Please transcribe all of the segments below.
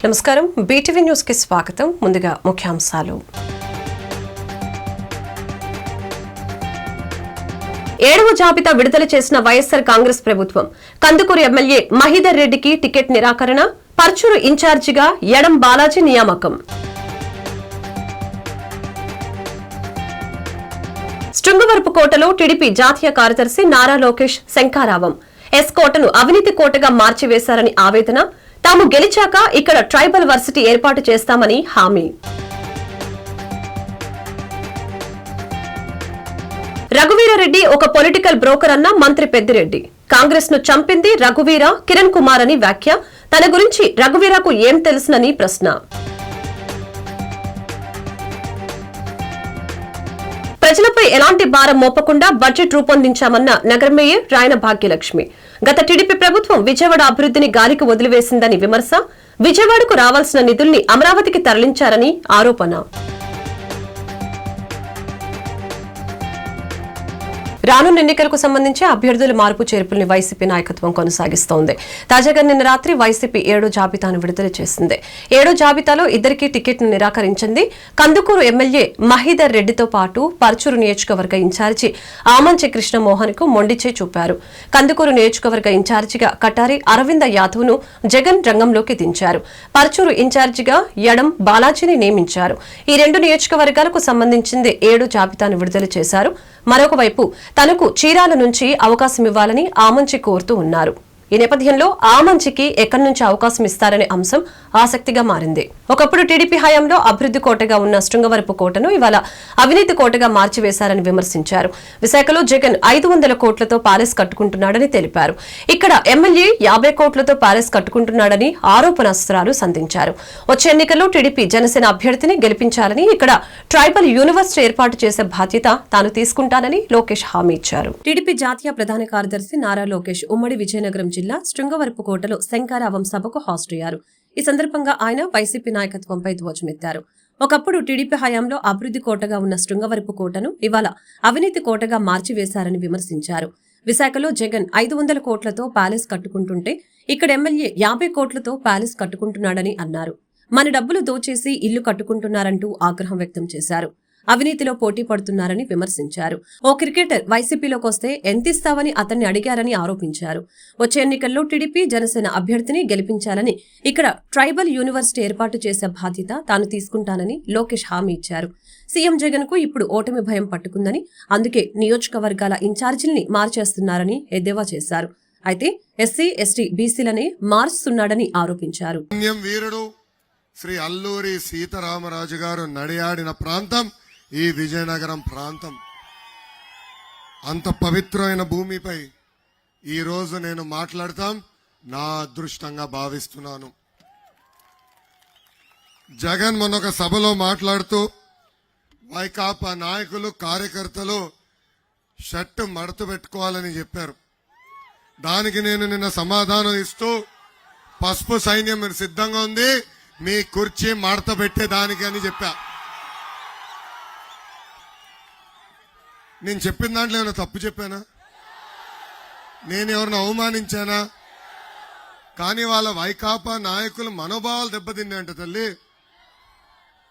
నమస్కారం BTV news కి స్వాగతం. ముందుగా ముఖ్యాంశాలు. 7వ జాబితా విడుదల చేసిన వైఎస్సార్ కాంగ్రెస్ ప్రభుత్వం. కందుకూరు ఎమ్మెల్యే మహీధర్ రెడ్డికి టికెట్ నిరాకరణ, పర్చూరు ఇన్ఛార్జిగా యడం బాలాజీ నియామకం. శృంగవరపుకోటలో టీడీపీ జాతీయ కార్యదర్శి నారా లోకేష్ శంఖారావం. ఎస్ కోటను అవినీతి కోటగా మార్చివేశారని ఆవేదన. తాము గెలిచాక ఇక్కడ ట్రైబల్ వర్సిటీ ఏర్పాటు చేస్తామని హామీ. రఘువీరారెడ్డి ఒక పొలిటికల్ బ్రోకర్ అన్న మంత్రి పెద్దిరెడ్డి. కాంగ్రెస్ ను చంపింది రఘువీర, కిరణ్ కుమార్ అని వ్యాఖ్య. తన గురించి రఘువీరకు ఏం తెలుసునని ప్రశ్న. ప్రజలపై ఎలాంటి భారం మోపకుండా బడ్జెట్ రూపొందించామన్న నగర మేయర్ రాయన భాగ్యలక్ష్మి. గత టీడీపీ ప్రభుత్వం విజయవాడ అభివృద్ధిని గాలికి వదిలివేసిందని విమర్శ. విజయవాడకు రావాల్సిన నిధుల్ని అమరావతికి తరలించారని ఆరోపణ. రానున్న ఎన్నికలకు సంబంధించి అభ్యర్థుల మార్పు చేర్పుల్ని వైసీపీ నాయకత్వం కొనసాగిస్తోంది. తాజాగా నిన్న రాత్రి వైసీపీ 7వ జాబితాను విడుదల చేసింది. 7వ జాబితాలో ఇద్దరికి టికెట్ ను నిరాకరించింది. కందుకూరు ఎమ్మెల్యే మహీధర్ రెడ్డితో పాటు పర్చూరు నియోజకవర్గ ఇన్ఛార్జి ఆమంచి కృష్ణమోహన్ కు మొండిచే చూపారు. కందుకూరు నియోజకవర్గ ఇన్ఛార్జిగా కటారి అరవింద యాదవ్ ను జగన్ రంగంలోకి దించారు. పర్చూరు ఇన్ఛార్జిగా యడం బాలాజీని నియమించారు. ఈ 2 నియోజకవర్గాలకు సంబంధించింది 7 జాబితాను విడుదల చేశారు. మరొక వైపు తనకు చీరాల నుంచి అవకాశం ఇవ్వాలని ఆమంచి కోరుతూ ఉన్నారు. ఈ నేపథ్యంలో ఆమంచికి ఎక్కడి నుంచి అవకాశం ఇస్తారనే అంశం ఆసక్తిగా మారింది. ఒకప్పుడు టీడీపీ హయాంలో అభివృద్ధి కోటగా ఉన్న శృంగవరపు కోటను ఇవాళ అవినీతి కోటగా మార్చివేశారని విమర్శించారు. విశాఖలో జగన్ 500 కోట్లతో ప్యాలెస్ కట్టుకుంటున్నాడని తెలిపారు. ఇక్కడ ఎమ్మెల్యే 50 కోట్లతో ప్యాలెస్ కట్టుకుంటున్నాడని ఆరోపణాస్త్రాలు సంధించారు. వచ్చే ఎన్నికల్లో టీడీపీ జనసేన అభ్యర్థిని గెలిపించాలని, ఇక్కడ ట్రైబల్ యూనివర్సిటీ ఏర్పాటు చేసే బాధ్యత తాను తీసుకుంటానని లోకేష్ హామీ ఇచ్చారు. టీడీపీ జాతీయ ప్రధాన కార్యదర్శి నారా లోకేష్ ఉమ్మడి విజయనగరం జిల్లా శృంగవరపుకోటలో శంఖారావం సభకు హాజరయ్యారు. ఈ సందర్భంగా ఆయన వైసీపీ నాయకత్వంపై ధ్వజమెత్తారు. ఒకప్పుడు టీడీపీ హయాంలో అభివృద్ధి కోటగా ఉన్న శృంగవరపు కోటను ఇవాళ అవినీతి కోటగా మార్చివేశారని విమర్శించారు. విశాఖలో జగన్ 500 కోట్లతో ప్యాలెస్ కట్టుకుంటుంటే ఇక్కడ ఎమ్మెల్యే 50 కోట్లతో ప్యాలెస్ కట్టుకుంటున్నాడని అన్నారు. మన డబ్బులు దోచేసి ఇల్లు కట్టుకుంటున్నారంటూ ఆగ్రహం వ్యక్తం చేశారు. అవినీతిలో పోటీ పడుతున్నారని విమర్శించారు. ఓ క్రికెటర్ వైసీపీలోకి వస్తే ఎంతిస్తావని అతన్ని అడిగారని ఆరోపించారు. వచ్చే ఎన్నికల్లో టీడీపీ జనసేన అభ్యర్థిని గెలిపించాలని, ఇక్కడ ట్రైబల్ యూనివర్సిటీ ఏర్పాటు చేసే బాధ్యత తాను తీసుకుంటానని లోకేష్ హామీ ఇచ్చారు. సీఎం జగన్ కు ఇప్పుడు ఓటమి భయం పట్టుకుందని, అందుకే నియోజకవర్గాల ఇన్ఛార్జీల్ని మార్చేస్తున్నారని ఎద్దేవా చేశారు. అయితే ఎస్సీ, ఎస్టీ, బీసీలనే మార్చుతున్నాడని ఆరోపించారు. శ్రీ అల్లూరి సీతారామరాజు గారు నడియాడిన ప్రాంతం ఈ విజయనగరం ప్రాంతం. అంత పవిత్రమైన భూమిపై ఈరోజు నేను మాట్లాడతాం నా అదృష్టంగా భావిస్తున్నాను. జగన్ మొన్నొక సభలో మాట్లాడుతూ వైకాపా నాయకులు, కార్యకర్తలు షర్టు మడత పెట్టుకోవాలని చెప్పారు. దానికి నేను నిన్న సమాధానం ఇస్తూ పసుపు సైన్యం సిద్ధంగా ఉంది మీ కుర్చీ మడత పెట్టేదానికి అని చెప్పా. నేను చెప్పిన దాంట్లో ఏమైనా తప్పు చెప్పానా? నేను ఎవరిని అవమానించానా? కానీ వాళ్ళ వైకాపా నాయకులు మనోభావాలు దెబ్బతిన్నాయంట తల్లి.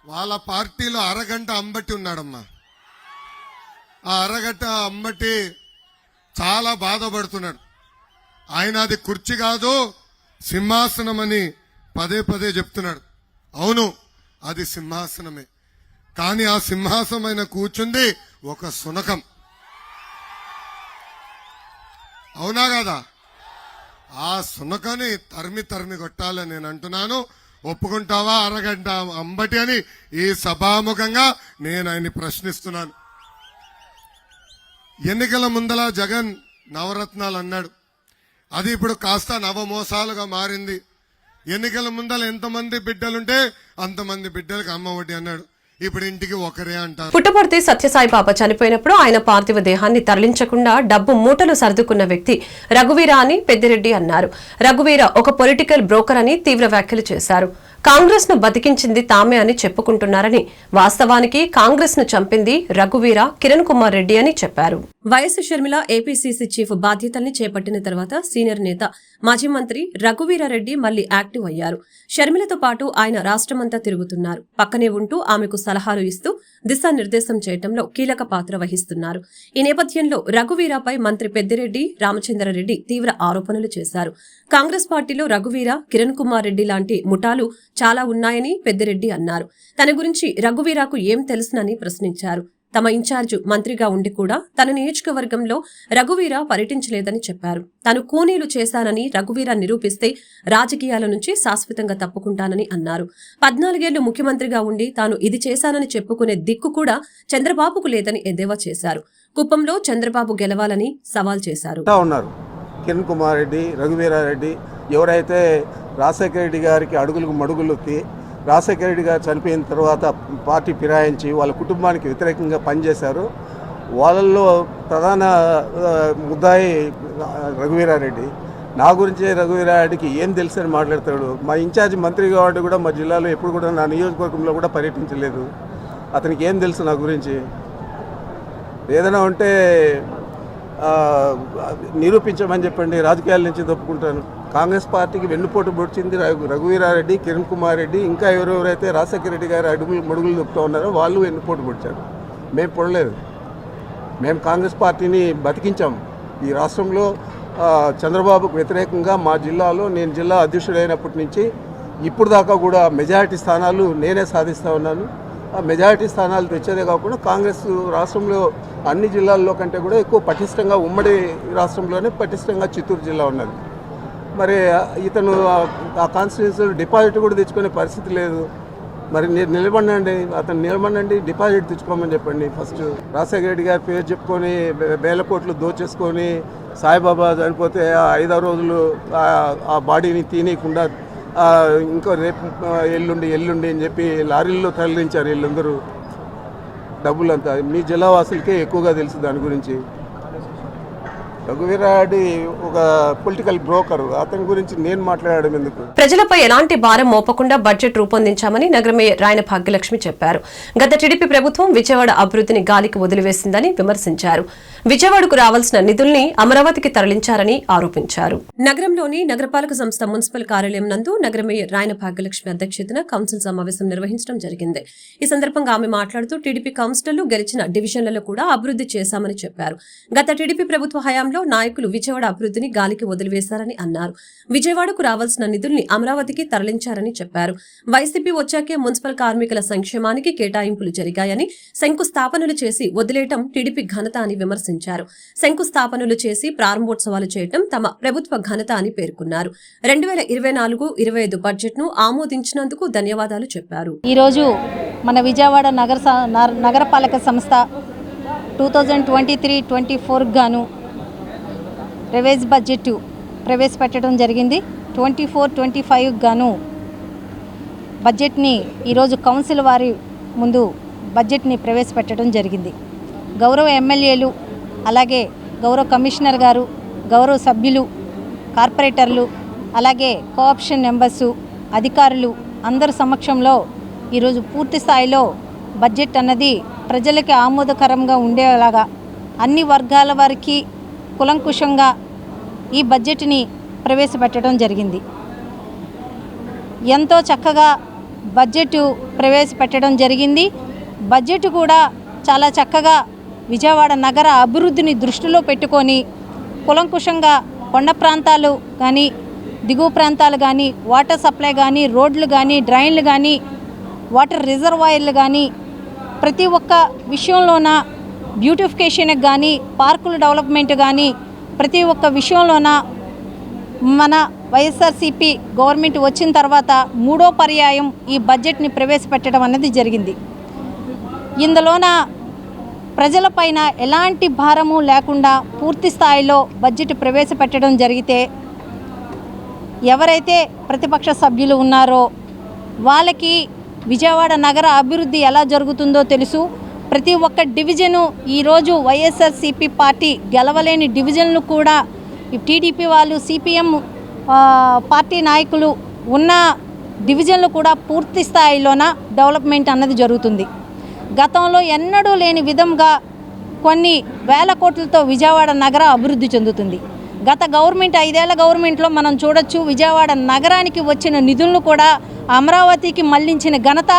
వాళ్ళ పార్టీలో అరగంట అంబట్టి ఉన్నాడమ్మా. ఆ అరగంట అంబట్టి చాలా బాధపడుతున్నాడు. ఆయన అది కుర్చీ కాదు సింహాసనం అని పదే పదే చెప్తున్నాడు. అవును, అది సింహాసనమే. కానీ ఆ సింహాసనమైన కూర్చుంది ఒక సునకం. అవునా కదా? ఆ సునకని తరిమి కొట్టాలని నేను అంటున్నాను. ఒప్పుకుంటావా అరగంట అంబటి అని ఈ సభాముఖంగా నేను ఆయన్ని ప్రశ్నిస్తున్నాను. ఎన్నికల ముందల జగన్ నవరత్నాలు అన్నాడు. అది ఇప్పుడు కాస్త నవమోసాలుగా మారింది. ఎన్నికల ముందల ఎంతమంది బిడ్డలుంటే అంతమంది బిడ్డలకు అమ్మ ఒడి అన్నాడు. ఇప్పుడు ఇంటికి ఒకరే అంటారు. పుట్టపర్తి సత్యసాయి బాబా చనిపోయినప్పుడు ఆయన పార్థివ దేహాన్ని తరలించకుండా డబ్బు మూటలు సర్దుకున్న వ్యక్తి రఘువీర అని పెద్దిరెడ్డి అన్నారు. రఘువీర ఒక పొలిటికల్ బ్రోకర్ అని తీవ్ర వ్యాఖ్యలు చేశారు. కాంగ్రెస్ ను బతికించింది తామే అని చెప్పుకుంటున్నారని, వాస్తవానికి కాంగ్రెస్ ను చంపింది రఘువీర, కిరణ్ కుమార్ రెడ్డి అని చెప్పారు. వైఎస్ షర్మిల ఏపీసీసీ చీఫ్ బాధ్యతల్ని చేపట్టిన తర్వాత సీనియర్ నేత మాజీ మంత్రి రఘువీరారెడ్డి మళ్లీ యాక్టివ్ అయ్యారు. షర్మిలతో పాటు ఆయన రాష్ట్రమంతా తిరుగుతున్నారు. పక్కనే ఉంటూ ఆమెకు సలహాలు ఇస్తూ దిశానిర్దేశం చేయడంలో కీలక పాత్ర వహిస్తున్నారు. ఈ నేపథ్యంలో రఘువీరాపై మంత్రి పెద్దిరెడ్డి రామచంద్రారెడ్డి తీవ్ర ఆరోపణలు చేశారు. కాంగ్రెస్ పార్టీలో రఘువీర, కిరణ్ కుమార్ రెడ్డి లాంటి ముఠాలు చాలా ఉన్నాయని పెద్దిరెడ్డి అన్నారు. తన గురించి రఘువీరాకు ఏం తెలుసునని ప్రశ్నించారు. తమ ఇన్ఛార్జ్ మంత్రిగా ఉండి కూడా తన నియోజకవర్గంలో రఘువీర పర్యటించలేదని చెప్పారు. తాను కూనీలు చేశానని రఘువీర నిరూపిస్తే రాజకీయాల నుంచి శాశ్వతంగా తప్పుకుంటానని అన్నారు. 14 ఏళ్లు ముఖ్యమంత్రిగా ఉండి తాను ఇది చేశానని చెప్పుకునే దిక్కు కూడా చంద్రబాబుకు లేదని ఎద్దేవా చేశారు. కుప్పంలో చంద్రబాబు గెలవాలని సవాల్ చేశారు. కిరణ్ కుమార్ రెడ్డి, రఘువీరారెడ్డి ఎవరైతే రాజశేఖర రెడ్డి గారికి అడుగులకు మడుగులొత్తి రాజశేఖర రెడ్డి గారు చనిపోయిన తర్వాత పార్టీ ఫిరాయించి వాళ్ళ కుటుంబానికి వ్యతిరేకంగా పనిచేశారు, వాళ్ళల్లో ప్రధాన ముద్దాయి రఘువీరారెడ్డి. నా గురించి రఘువీరారెడ్డికి ఏం తెలుసు అని మాట్లాడతాడు. మా ఇన్ఛార్జ్ మంత్రి కాబట్టి కూడా మా జిల్లాలో ఎప్పుడు కూడా నా నియోజకవర్గంలో కూడా పర్యటించలేదు. అతనికి ఏం తెలుసు నా గురించి? ఏదైనా ఉంటే నిరూపించమని చెప్పండి, రాజకీయాల నుంచి తప్పుకుంటాను. కాంగ్రెస్ పార్టీకి వెన్నుపోటు పొడిచింది రఘువీరారెడ్డి, కిరణ్ కుమార్ రెడ్డి, ఇంకా ఎవరెవరైతే రాజశేఖర రెడ్డి గారు మడుగులు దొక్కుతూ ఉన్నారో వాళ్ళు వెన్నుపోటు పొడిచారు. మేము పొడలేదు. మేము కాంగ్రెస్ పార్టీని బతికించాం. ఈ రాష్ట్రంలో చంద్రబాబుకు వ్యతిరేకంగా మా జిల్లాలో నేను జిల్లా అధ్యక్షుడైనప్పటి నుంచి ఇప్పుడు దాకా కూడా మెజారిటీ స్థానాలు నేనే సాధిస్తూ ఉన్నాను. ఆ మెజారిటీ స్థానాలు తెచ్చేదే కాకుండా కాంగ్రెస్ రాష్ట్రంలో అన్ని జిల్లాల్లో కంటే కూడా ఎక్కువ పటిష్టంగా ఉమ్మడి రాష్ట్రంలోనే పటిష్టంగా చిత్తూరు జిల్లా ఉన్నది. మరి ఇతను ఆ కాన్స్టిట్యూన్సీలో డిపాజిట్ కూడా తెచ్చుకునే పరిస్థితి లేదు. మరి అతను నిలబడండి, డిపాజిట్ తెచ్చుకోమని చెప్పండి. ఫస్ట్ రాజశేఖర రెడ్డి గారి పేరు చెప్పుకొని వేల కోట్లు దోచేసుకొని సాయిబాబా చనిపోతే 5 రోజులు ఆ బాడీని తీయకుండా ఇంకో రేపు ఎల్లుండి అని చెప్పి లారీల్లో తరలించారు వీళ్ళందరూ డబ్బులంతా. మీ జిల్లా వాసులకే ఎక్కువగా తెలుసు దాని గురించి. రఘువీరారెడ్డి ఒక పొలిటికల్ బ్రోకర్, అతని గురించి నేను మాట్లాడడం ఎందుకు? ప్రజలపై ఎలాంటి భారం మోపకుండా బడ్జెట్ రూపొందించామని నగర మేయర్ రాయన భాగ్యలక్ష్మి చెప్పారు. గత టీడీపీ ప్రభుత్వం విజయవాడ అభివృద్ధిని గాలికి వదిలివేసిందని విమర్శించారు. విజయవాడకు రావాల్సిన నిధుల్ని అమరావతికి తరలించారని ఆరోపించారు. నగరంలోని నగరపాలక సంస్థ మున్సిపల్ కార్యాలయం నందు నగర మేయర్ రాయన భాగ్యలక్ష్మి అధ్యక్షతన కౌన్సిల్ సమావేశం నిర్వహించడం జరిగింది. ఈ సందర్భంగా ఆమె మాట్లాడుతూ టీడీపీ కౌన్సిలర్లు గెలిచిన డివిజన్లలో కూడా అభివృద్ధి చేశామని చెప్పారు. గత టీడీపీ ప్రభుత్వ హయాంలో నాయకులు విజయవాడ అభివృద్ధిని గాలికి వదిలివేశారని అన్నారు. విజయవాడకు రావాల్సిన నిధుల్ని అమరావతికి తరలించారని చెప్పారు. వైసీపీ వచ్చాకే మున్సిపల్ కార్మికుల సంక్షేమానికి కేటాయింపులు జరిగాయని, శంకుస్థాపనలు చేసి వదిలేయటం టీడీపీ ఘనత అని విమర్శించారు. శంకుస్థాపనలు చేసి ప్రారంభోత్సవాలు చేయటం తమ ప్రభుత్వ ఘనత అని పేర్కొన్నారు. 2024-25 బడ్జెట్ ను ఆమోదించినందుకు ధన్యవాదాలు చెప్పారు. ఈరోజు మన విజయవాడ నగరపాలక సంస్థ 2023-24 గాను రివైజ్ బడ్జెట్ ప్రవేశపెట్టడం జరిగింది. 24-25 గాను బడ్జెట్ని ఈరోజు కౌన్సిల్ వారి ముందు బడ్జెట్ని ప్రవేశపెట్టడం జరిగింది. గౌరవ ఎమ్మెల్యేలు, అలాగే గౌరవ కమిషనర్ గారు, గౌరవ సభ్యులు, కార్పొరేటర్లు, అలాగే కోఆప్షన్ మెంబర్సు, అధికారులు అందరి సమక్షంలో ఈరోజు పూర్తి స్థాయిలో బడ్జెట్ అన్నది ప్రజలకి ఆమోదకరంగా ఉండేలాగా అన్ని వర్గాల వారికి కులంకుశంగా ఈ బడ్జెట్ని ప్రవేశపెట్టడం జరిగింది. ఎంతో చక్కగా బడ్జెట్ ప్రవేశపెట్టడం జరిగింది. బడ్జెట్ కూడా చాలా చక్కగా విజయవాడ నగర అభివృద్ధిని దృష్టిలో పెట్టుకొని కులంకుశంగా కొండ ప్రాంతాలు కానీ, దిగువ ప్రాంతాలు కానీ, వాటర్ సప్లై కానీ, రోడ్లు కానీ, డ్రైన్లు కానీ, వాటర్ రిజర్వాయర్లు కానీ, ప్రతి ఒక్క విషయంలోన బ్యూటిఫికేషన్కి కానీ, పార్కుల డెవలప్మెంట్ కానీ, ప్రతి ఒక్క విషయంలోన మన వైఎస్ఆర్సీపీ గవర్నమెంట్ వచ్చిన తర్వాత 3వ పర్యాయం ఈ బడ్జెట్ని ప్రవేశపెట్టడం అనేది జరిగింది. ఇందులోన ప్రజలపైన ఎలాంటి భారము లేకుండా పూర్తి స్థాయిలో బడ్జెట్ ప్రవేశపెట్టడం జరిగితే ఎవరైతే ప్రతిపక్ష సభ్యులు ఉన్నారో వాళ్ళకి విజయవాడ నగర అభివృద్ధి ఎలా జరుగుతుందో తెలుసు. ప్రతి ఒక్క డివిజను ఈరోజు వైఎస్ఆర్సీపీ పార్టీ గెలవలేని డివిజన్లు కూడా టీడీపీ వాళ్ళు, సిపిఎం పార్టీ నాయకులు ఉన్న డివిజన్లు కూడా పూర్తి స్థాయిలోన డెవలప్మెంట్ అన్నది జరుగుతుంది. గతంలో ఎన్నడూ లేని విధంగా కొన్ని వేల కోట్లతో విజయవాడ నగరం అభివృద్ధి చెందుతుంది. గత గవర్నమెంట్ 5 ఏళ్ల గవర్నమెంట్లో మనం చూడొచ్చు, విజయవాడ నగరానికి వచ్చిన నిధులను కూడా అమరావతికి మళ్లించిన ఘనత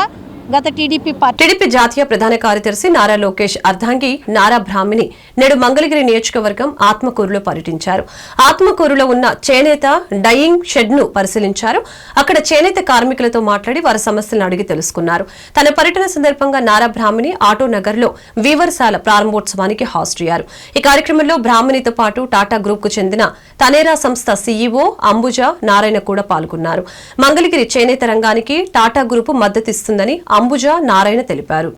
గత టీడీపీ పార్టీ. టీడీపీ జాతీయ ప్రధాన కార్యదర్శి నారా లోకేష్ అర్ధాంగి నారా బ్రాహ్మణి నేడు మంగళగిరి నియోజకవర్గం ఆత్మకూరులో పర్యటించారు. ఆత్మకూరులో ఉన్న చేనేత డయింగ్ షెడ్ ను పరిశీలించారు. అక్కడ చేనేత కార్మికులతో మాట్లాడి వారి సమస్యలను అడిగి తెలుసుకున్నారు. తన పర్యటన సందర్భంగా నారా బ్రాహ్మణి ఆటో నగర్ లో వీవర్శాల ప్రారంభోత్సవానికి హాజరయ్యారు. ఈ కార్యక్రమంలో బ్రాహ్మణితో పాటు టాటా గ్రూప్ కు చెందిన తనేరా సంస్థ సీఈఓ అంబుజ నారాయణ కూడా పాల్గొన్నారు. మంగళగిరి చేనేత రంగానికి టాటా గ్రూప్ మద్దతిస్తుందని అంబుజ నారాయణ తెలిపారు.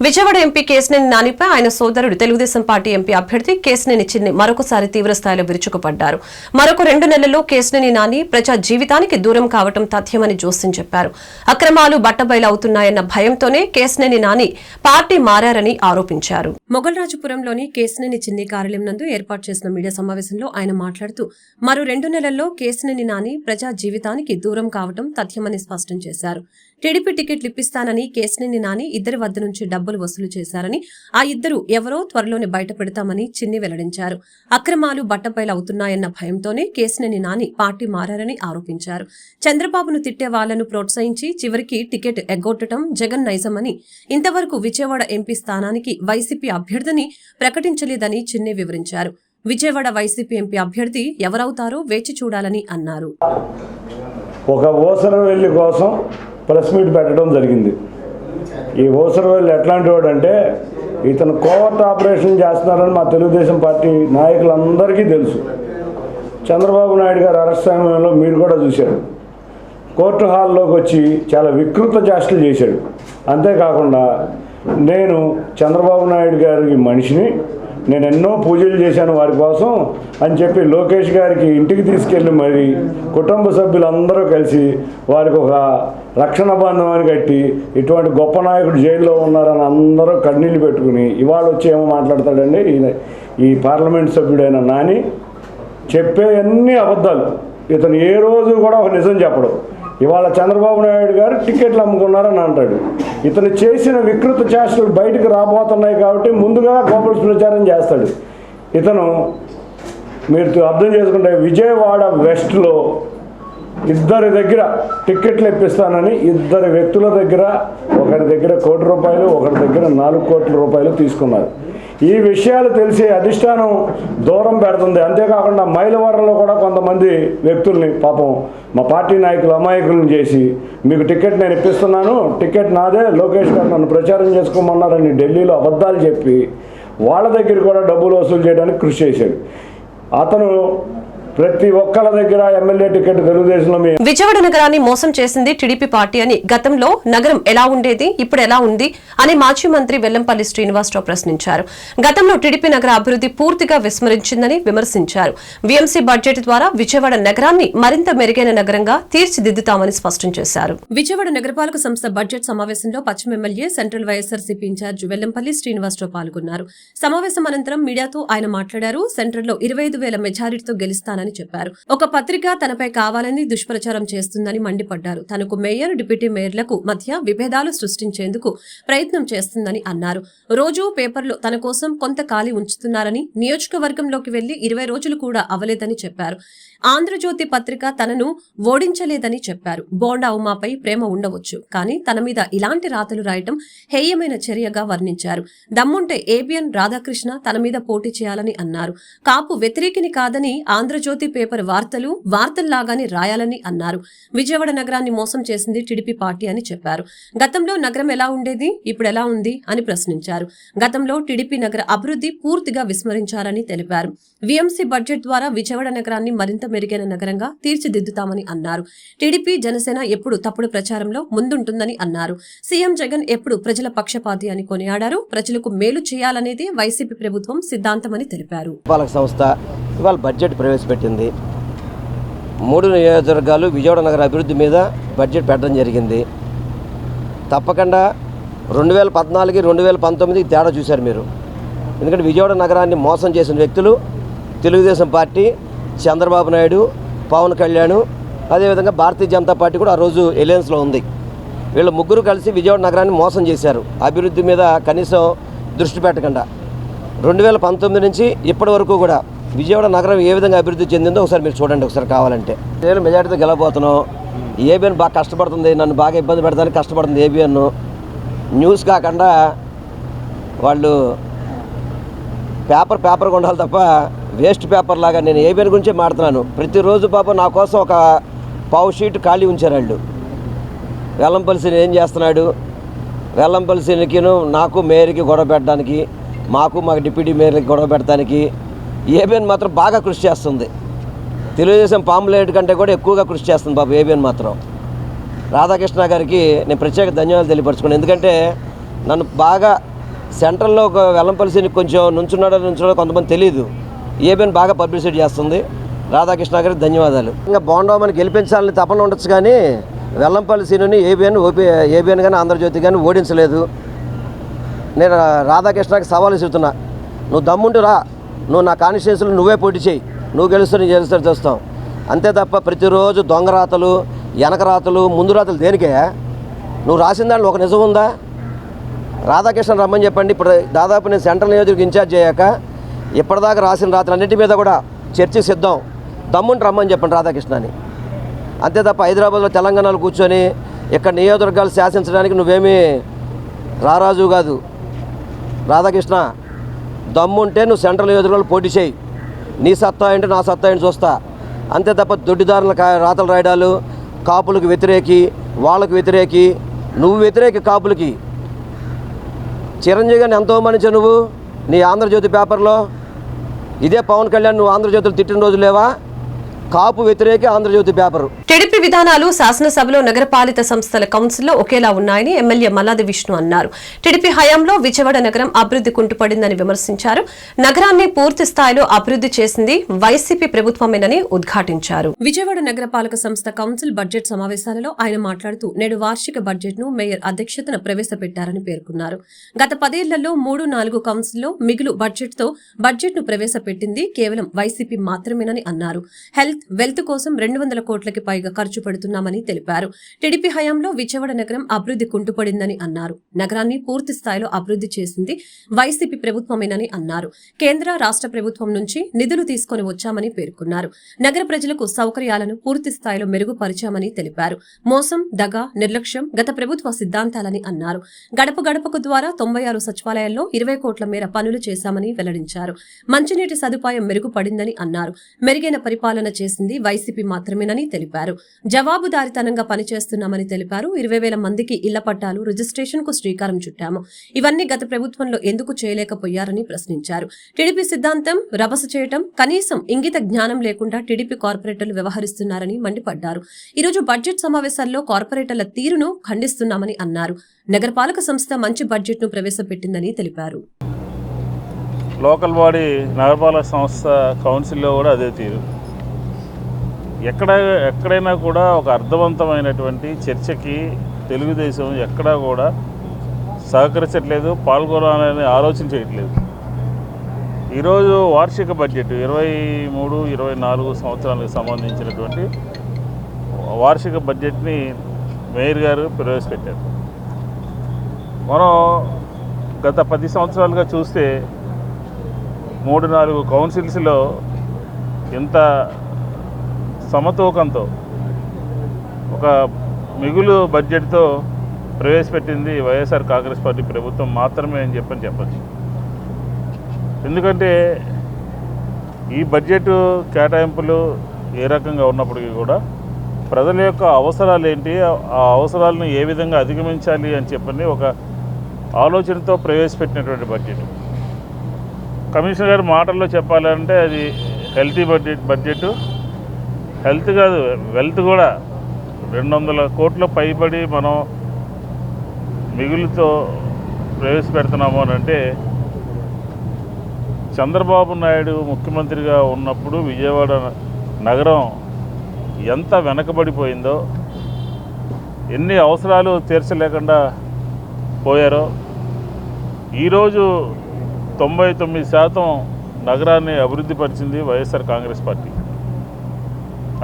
విజయవాడ ఎంపీ కేశినేని నానిపై ఆయన సోదరుడు తెలుగుదేశం పార్టీ ఎంపీ అభ్యర్థి కేశినేని చిన్ని మరొకసారి తీవ్రస్థాయిలో విరుచుకుపడ్డారు. మరొక 2 నెలల్లో కేశినేని నాని ప్రజా జీవితానికి దూరం కావటం తథ్యమని జోస్యం చెప్పారు. అక్రమాలు బట్టబయలవుతున్నాయన్న భయంతోనే కేశినేని నాని పార్టీ మారారని ఆరోపించారు. మొగల్రాజుపురంలోని కేశినేని చిన్ని కార్యాలయం నందు ఏర్పాటు చేసిన మీడియా సమావేశంలో ఆయన మాట్లాడుతూ మరో 2 నెలల్లో కేశినేని నాని ప్రజా జీవితానికి దూరం కావటం తథ్యమని స్పష్టం చేశారు. టీడీపీ టికెట్లు ఇప్పిస్తానని కేశినేని నాని ఇద్దరి వద్ద నుంచి డబ్బులు వసూలు చేశారని, ఆ ఇద్దరు ఎవరో త్వరలోనే బయట పెడతామని చిన్ని వెల్లడించారు. అక్రమాలు బట్టబయలవుతున్నాయన్న భయంతోనే కేశినేని నాని పార్టీ మారారని ఆరోపించారు. చంద్రబాబును తిట్టే వాళ్లను ప్రోత్సహించి చివరికి టికెట్ ఎగ్గొట్టడం జగన్ నైజమని, ఇంతవరకు విజయవాడ ఎంపీ స్థానానికి వైసీపీ అభ్యర్థిని ప్రకటించలేదని చిన్ని వివరించారు. విజయవాడ వైసీపీ ఎంపీ అభ్యర్థి ఎవరవుతారో వేచి చూడాలని అన్నారు. ఒక ఓసరవెల్లి కోసం ప్రెస్ మీట్ పెట్టడం జరిగింది. ఈ ఓసరవెల్లి ఎట్లాంటి వాడు అంటే ఇతను కోవర్ట్ ఆపరేషన్ చేస్తున్నారని మా తెలుగుదేశం పార్టీ నాయకులందరికీ తెలుసు. చంద్రబాబు నాయుడు గారు అరెస్ట్ సమయంలో మీరు కూడా చూశారు. కోర్టు హాల్లోకి వచ్చి చాలా వికృత చేష్టలు చేశాడు. అంతేకాకుండా నేను చంద్రబాబు నాయుడు గారికి మనిషిని, నేను ఎన్నో పూజలు చేశాను వారి కోసం అని చెప్పి లోకేష్ గారికి ఇంటికి తీసుకెళ్ళి మరి కుటుంబ సభ్యులందరూ కలిసి వారికి ఒక రక్షణ బంధనాన్ని కట్టి ఇటువంటి గొప్ప నాయకుడు జైల్లో ఉన్నారని అందరూ కన్నీళ్ళు పెట్టుకుని ఇవాళ వచ్చి ఏమో మాట్లాడతాడండి ఈ పార్లమెంట్ సభ్యుడైన నాని. చెప్పే అన్ని అబద్ధాలు. ఇతను ఏ రోజు కూడా ఒక నిజం చెప్పడు. ఇవాళ చంద్రబాబు నాయుడు గారు టికెట్లు అమ్ముకున్నారని అంటాడు. ఇతను చేసిన వికృత చేష్టలు బయటకు రాబోతున్నాయి కాబట్టి ముందుగా గోపల్స్ ప్రచారం చేస్తాడు. ఇతను మీరు అర్థం చేసుకుంటే విజయవాడ వెస్ట్లో ఇద్దరి దగ్గర టిక్కెట్లు ఇప్పిస్తానని ఇద్దరు వ్యక్తుల దగ్గర, ఒకరి దగ్గర ₹1 కోటి, ఒకరి దగ్గర ₹4 కోట్ల తీసుకున్నారు. ఈ విషయాలు తెలిసి అధిష్టానం దూరం పెడుతుంది. అంతేకాకుండా మైలవరంలో కూడా కొంతమంది వ్యక్తుల్ని పాపం మా పార్టీ నాయకులు అమాయకులను చేసి మీకు టికెట్ నేను ఇప్పిస్తున్నాను, టికెట్ నాదే, లోకేష్ గారు నన్ను ప్రచారం చేసుకోమన్నారని ఢిల్లీలో అబద్ధాలు చెప్పి వాళ్ళ దగ్గర కూడా డబ్బులు వసూలు చేయడానికి కృషి చేశాడు. అతను ప్రతి ఒక్కళ్ళ దగ్గర ఎమ్మెల్యే టికెట్ తెలుగుదేశంలో. విజయవాడ నగరాన్ని మోసం చేసింది టీడీపీ పార్టీ అని, గతంలో నగరం ఎలా ఉండేది, ఇప్పుడు ఎలా ఉంది అని మాజీ మంత్రి వెల్లంపల్లి శ్రీనివాసరావు ప్రశ్నించారు. గతంలో టీడీపీ నగర అభివృద్ధి పూర్తిగా విస్మరించిందని విమర్శించారు. వీఎంసీ బడ్జెట్ ద్వారా విజయవాడ నగరాన్ని మరింత మెరుగైన నగరంగా తీర్చిదిద్దుతామని స్పష్టం చేశారు. విజయవాడ నగరపాలక సంస్థ బడ్జెట్ సమావేశంలో పశ్చిమ MLA central YSRCP incharge Vellampalli Srinivasarao పాల్గొన్నారు. సమావేశం అనంతరం మీడియాతో ఆయన మాట్లాడారు. సెంట్రల్లో 25,000 మెజారిటీతో గెలుస్తానని చెప్పారు. ఒక పత్రిక తనపై కావాలని దుష్ప్రచారం చేస్తుందని మండిపడ్డారు. తనకు మేయర్, డిప్యూటీ మేయర్లకు మధ్య విభేదాలు సృష్టించేందుకు ప్రయత్నం చేస్తుందని అన్నారు. రోజు పేపర్లో తన కోసం కొంత ఖాళీ ఉంచుతున్నారని, నియోజకవర్గంలోకి వెళ్లి 20 రోజులు కూడా అవలేదని చెప్పారు. ఆంధ్రజ్యోతి పత్రిక తనను ఓడించలేదని చెప్పారు. బోండా ఉమాపై ప్రేమ ఉండవచ్చు, కానీ తన మీద ఇలాంటి రాతలు రాయటం హేయమైన చర్యగా వర్ణించారు. దమ్ముంటే ఏబిఎన్ రాధాకృష్ణ తన మీద పోటీ చేయాలని అన్నారు. కాపు వ్యతిరేకిని కాదని ఆంధ్రజ్యోతి పేపర్ వార్తల్లాగానే రాయాలని అన్నారు. విజయవాడ నగరాన్ని మోసం చేసింది టీడీపీ పార్టీ అని చెప్పారు. గతంలో నగరం ఎలా ఉండేది, ఇప్పుడు ఎలా ఉంది అని ప్రశ్నించారు. గతంలో టీడీపీ నగర అభివృద్ధి పూర్తిగా విస్మరించారని తెలిపారు. వీఎంసీ బడ్జెట్ ద్వారా విజయవాడ నగరాన్ని మరింత మెరుగైన నగరంగా తీర్చిదిద్దుతామని అన్నారు. టీడీపీ, జనసేన ఎప్పుడు తప్పుడు ప్రచారంలో ముందుంటుందని అన్నారు. సీఎం జగన్ ఎప్పుడు ప్రజల పక్షపాతి అని కొనియాడారు. ప్రజలకు మేలు చేయాలనేది వైసీపీ ప్రభుత్వం సిద్ధాంతమని తెలిపారు. పాలక సంస్థ ఇవాళ బడ్జెట్ ప్రవేశపెట్టింది. 3 నియోజకవర్గాలు విజయవాడ నగర అభివృద్ధి మీద బడ్జెట్ పెట్టడం జరిగింది. తప్పకుండా 2014, 2019 తేడా చూశారు మీరు. ఎందుకంటే విజయవాడ నగరాన్ని మోసం చేసిన వ్యక్తులు తెలుగుదేశం పార్టీ, చంద్రబాబు నాయుడు, పవన్ కళ్యాణ్, అదేవిధంగా భారతీయ జనతా పార్టీ కూడా ఆ రోజు ఎలయన్స్లో ఉంది. వీళ్ళు ముగ్గురు కలిసి విజయవాడ నగరాన్ని మోసం చేశారు, అభివృద్ధి మీద కనీసం దృష్టి పెట్టకుండా. 2019 నుంచి ఇప్పటి వరకు కూడా విజయవాడ నగరం ఏ విధంగా అభివృద్ధి చెందిందో ఒకసారి మీరు చూడండి, ఒకసారి కావాలంటే. నేను మెజార్టీతో గెలవబోతున్నాం. ఏబిఎన్ బాగా కష్టపడుతుంది, నన్ను బాగా ఇబ్బంది పెడతానికి కష్టపడుతుంది ఏబిఎన్. న్యూస్ కాకుండా వాళ్ళు పేపర్ కొండాలి తప్ప వేస్ట్ పేపర్ లాగా. నేను ఏబిఎన్ గురించే మాట్లాడుతున్నాను. ప్రతిరోజు పాపం నా కోసం ఒక పావు షీట్ ఖాళీ ఉంచారు వాళ్ళు. వెల్లంపల్లిని ఏం చేస్తున్నాడు, వెల్లంపల్లికి నాకు మేయర్కి గొడవ పెట్టడానికి, మాకు డిప్యూటీ మేయర్కి గొడవ పెట్టడానికి ఏబిఎన్ మాత్రం బాగా కృషి చేస్తుంది. తెలుగుదేశం పాంప్లెట్ కంటే కూడా ఎక్కువగా కృషి చేస్తుంది బాబు ఏబిఎన్ మాత్రం. రాధాకృష్ణ గారికి నేను ప్రత్యేక ధన్యవాదాలు తెలియపరచుకున్నాను. ఎందుకంటే నన్ను బాగా సెంట్రల్లో వెల్లంపల్లిని కొంచెం నుంచున్నాడో కొంతమంది తెలియదు. ఏబిఎన్ బాగా పబ్లిసిటీ చేస్తుంది. రాధాకృష్ణ గారికి ధన్యవాదాలు. ఇంకా బాగుండమని గెలిపించాలని తపన ఉండొచ్చు, కానీ వెల్లంపల్లి సీనుని ఏబిఎన్ కానీ ఆంధ్రజ్యోతి కానీ ఓడించలేదు. నేను రాధాకృష్ణకి సవాలు ఇస్తున్నా, నువ్వు దమ్ముంటూ రా, నువ్వు నా కాన్స్టిట్యున్సీలో నువ్వే పోటీ చేయి, నువ్వు గెలుస్తాను చూస్తాం. అంతే తప్ప ప్రతిరోజు దొంగ రాతలు, వెనక రాతలు, ముందు రాతలు దేనికే? నువ్వు రాసిన దాంట్లో ఒక నిజం ఉందా? రాధాకృష్ణ రమ్మని చెప్పండి. ఇప్పుడు దాదాపు నేను సెంట్రల్ నియోజకవర్గం ఇన్ఛార్జ్ అయ్యాక ఇప్పటిదాకా రాసిన రాత్రులన్నింటి మీద కూడా చర్చ సిద్ధం. దమ్ముంటి రమ్మని చెప్పండి రాధాకృష్ణని. అంతే తప్ప హైదరాబాద్లో, తెలంగాణలో కూర్చొని ఇక్కడ నియోజకవర్గాలు శాసించడానికి నువ్వేమీ రారాజు కాదు. రాధాకృష్ణ దమ్ముంటే నువ్వు సెంట్రల్ నియోజకవర్గాలు పోటీ చేయి. నీ సత్తా ఏంటి, నా సత్తా ఏంటి చూస్తా. అంతే తప్ప దొడ్డిదారుల రాతలు రాయడాలు, కాపులకు వ్యతిరేకి, వాళ్ళకు వ్యతిరేకి, నువ్వు వ్యతిరేకి కాపులకి. చిరంజీవి గారిని ఎంతో మనిషి నువ్వు నీ ఆంధ్రజ్యోతి పేపర్లో. ఇదే పవన్ కళ్యాణ్ నువ్వు ఆంధ్రజ్యోతిలో తిట్టిన రోజు లేవా? కాపు వ్యతిరేక ఆంధ్రజ్యోతి పేపరు. టీడీపీ విధానాలు శాసనసభలో, నగరపాలిత సంస్థల కౌన్సిల్లో ఒకేలా ఉన్నాయని ఎమ్మెల్యే మల్లాది విష్ణు అన్నారు. టీడీపీ హయాంలో విజయవాడ నగరం అభివృద్ధి కుంటుపడిందని విమర్శించారు. నగరాన్ని పూర్తి స్థాయిలో అభివృద్ధి చేసింది వైసీపీ ప్రభుత్వమేనని ఉద్ఘాటించారు. విజయవాడ నగరపాలక సంస్థ కౌన్సిల్ బడ్జెట్ సమావేశాలలో ఆయన మాట్లాడుతూ నేడు వార్షిక బడ్జెట్ ను మేయర్ అధ్యక్షతన ప్రవేశపెట్టారని పేర్కొన్నారు. గత 10 ఏళ్లలో 3-4 కౌన్సిల్లో మిగులు బడ్జెట్ తో బడ్జెట్ ను ప్రవేశపెట్టింది కేవలం వైసీపీ మాత్రమేనని అన్నారు. హెల్త్, వెల్త్ కోసం 200 కోట్లకి పైగా ఖర్చు పెడుతున్నామని తెలిపారు. టీడీపీ హయాంలో విజయవాడ నగరం అభివృద్ధి కుంటుపడిందని అన్నారు. నగరాన్ని పూర్తి స్థాయిలో అభివృద్ధి చేసింది వైసీపీ ప్రభుత్వమేనని అన్నారు. కేంద్ర, రాష్ట్ర ప్రభుత్వం నుంచి నిధులు తీసుకుని వచ్చామని పేర్కొన్నారు. నగర ప్రజలకు సౌకర్యాలను పూర్తి స్థాయిలో మెరుగుపరిచామని తెలిపారు. మోసం, దగ, నిర్లక్ష్యం గత ప్రభుత్వ సిద్ధాంతాలని అన్నారు. గడప గడపకు ద్వారా 96 సచివాలయాల్లో 20 కోట్ల మేర పనులు చేశామని వెల్లడించారు. మంచినీటి సదుపాయం మెరుగుపడిందని అన్నారు. మెరుగైన పరిపాలన చేసింది వైసీపీ మాత్రమేనని తెలిపారు. జవాబుదారీతనంగా పనిచేస్తున్నామని తెలిపారు. 20,000 మందికి ఇళ్ల పట్టాలు, రిజిస్ట్రేషన్ కు శ్రీకారం చుట్టాము. ఇవన్నీ గత ప్రభుత్వంలో ఎందుకు చేయలేకపోయారని ప్రశ్నించారు. టీడీపీ సిద్ధాంతం రభస చేయటం, కనీసం ఇంగిత జ్ఞానం లేకుండా టీడీపీ కార్పొరేటర్లు వ్యవహరిస్తున్నారని మండిపడ్డారు. ఈరోజు బడ్జెట్ సమావేశాల్లో కార్పొరేటర్ల తీరును ఖండిస్తున్నామని అన్నారు. నగరపాలక సంస్థ మంచి బడ్జెట్ ను ప్రవేశపెట్టిందని తెలిపారు. లోకల్ బాడీ నగరపాలక సంస్థ కౌన్సిల్లో కూడా అదే తీరు. ఎక్కడైనా కూడా ఒక అర్థవంతమైనటువంటి చర్చకి తెలుగుదేశం ఎక్కడా కూడా సహకరించట్లేదు, పాల్గొనాలని ఆలోచన చేయట్లేదు. ఈరోజు వార్షిక బడ్జెట్ 23-24 సంవత్సరాలకు సంబంధించినటువంటి వార్షిక బడ్జెట్ని మేయర్ గారు ప్రవేశపెట్టారు. మనం గత 10 సంవత్సరాలుగా చూస్తే 3-4 కౌన్సిల్స్లో ఎంత సమతూకంతో ఒక మిగులు బడ్జెట్తో ప్రవేశపెట్టింది వైఎస్ఆర్ కాంగ్రెస్ పార్టీ ప్రభుత్వం మాత్రమే అని చెప్పచ్చు. ఎందుకంటే ఈ బడ్జెట్ కేటాయింపులు ఏ రకంగా ఉన్నప్పటికీ కూడా ప్రజల యొక్క అవసరాలు ఏంటి, ఆ అవసరాలను ఏ విధంగా అధిగమించాలి అని చెప్పని ఒక ఆలోచనతో ప్రవేశపెట్టినటువంటి బడ్జెట్. కమిషనర్ గారి మాటల్లో చెప్పాలంటే అది హెల్తీ బడ్జెట్. హెల్త్ కాదు, వెల్త్ కూడా 200 కోట్ల పైబడి మనం మిగులుతో ప్రవేశపెడుతున్నాము అని అంటే చంద్రబాబు నాయుడు ముఖ్యమంత్రిగా ఉన్నప్పుడు విజయవాడ నగరం ఎంత వెనకబడిపోయిందో, ఎన్ని అవసరాలు తీర్చలేకుండా పోయారో ఈరోజు 99% నగరాన్ని అభివృద్ధి పరిచింది వైఎస్ఆర్ కాంగ్రెస్ పార్టీ.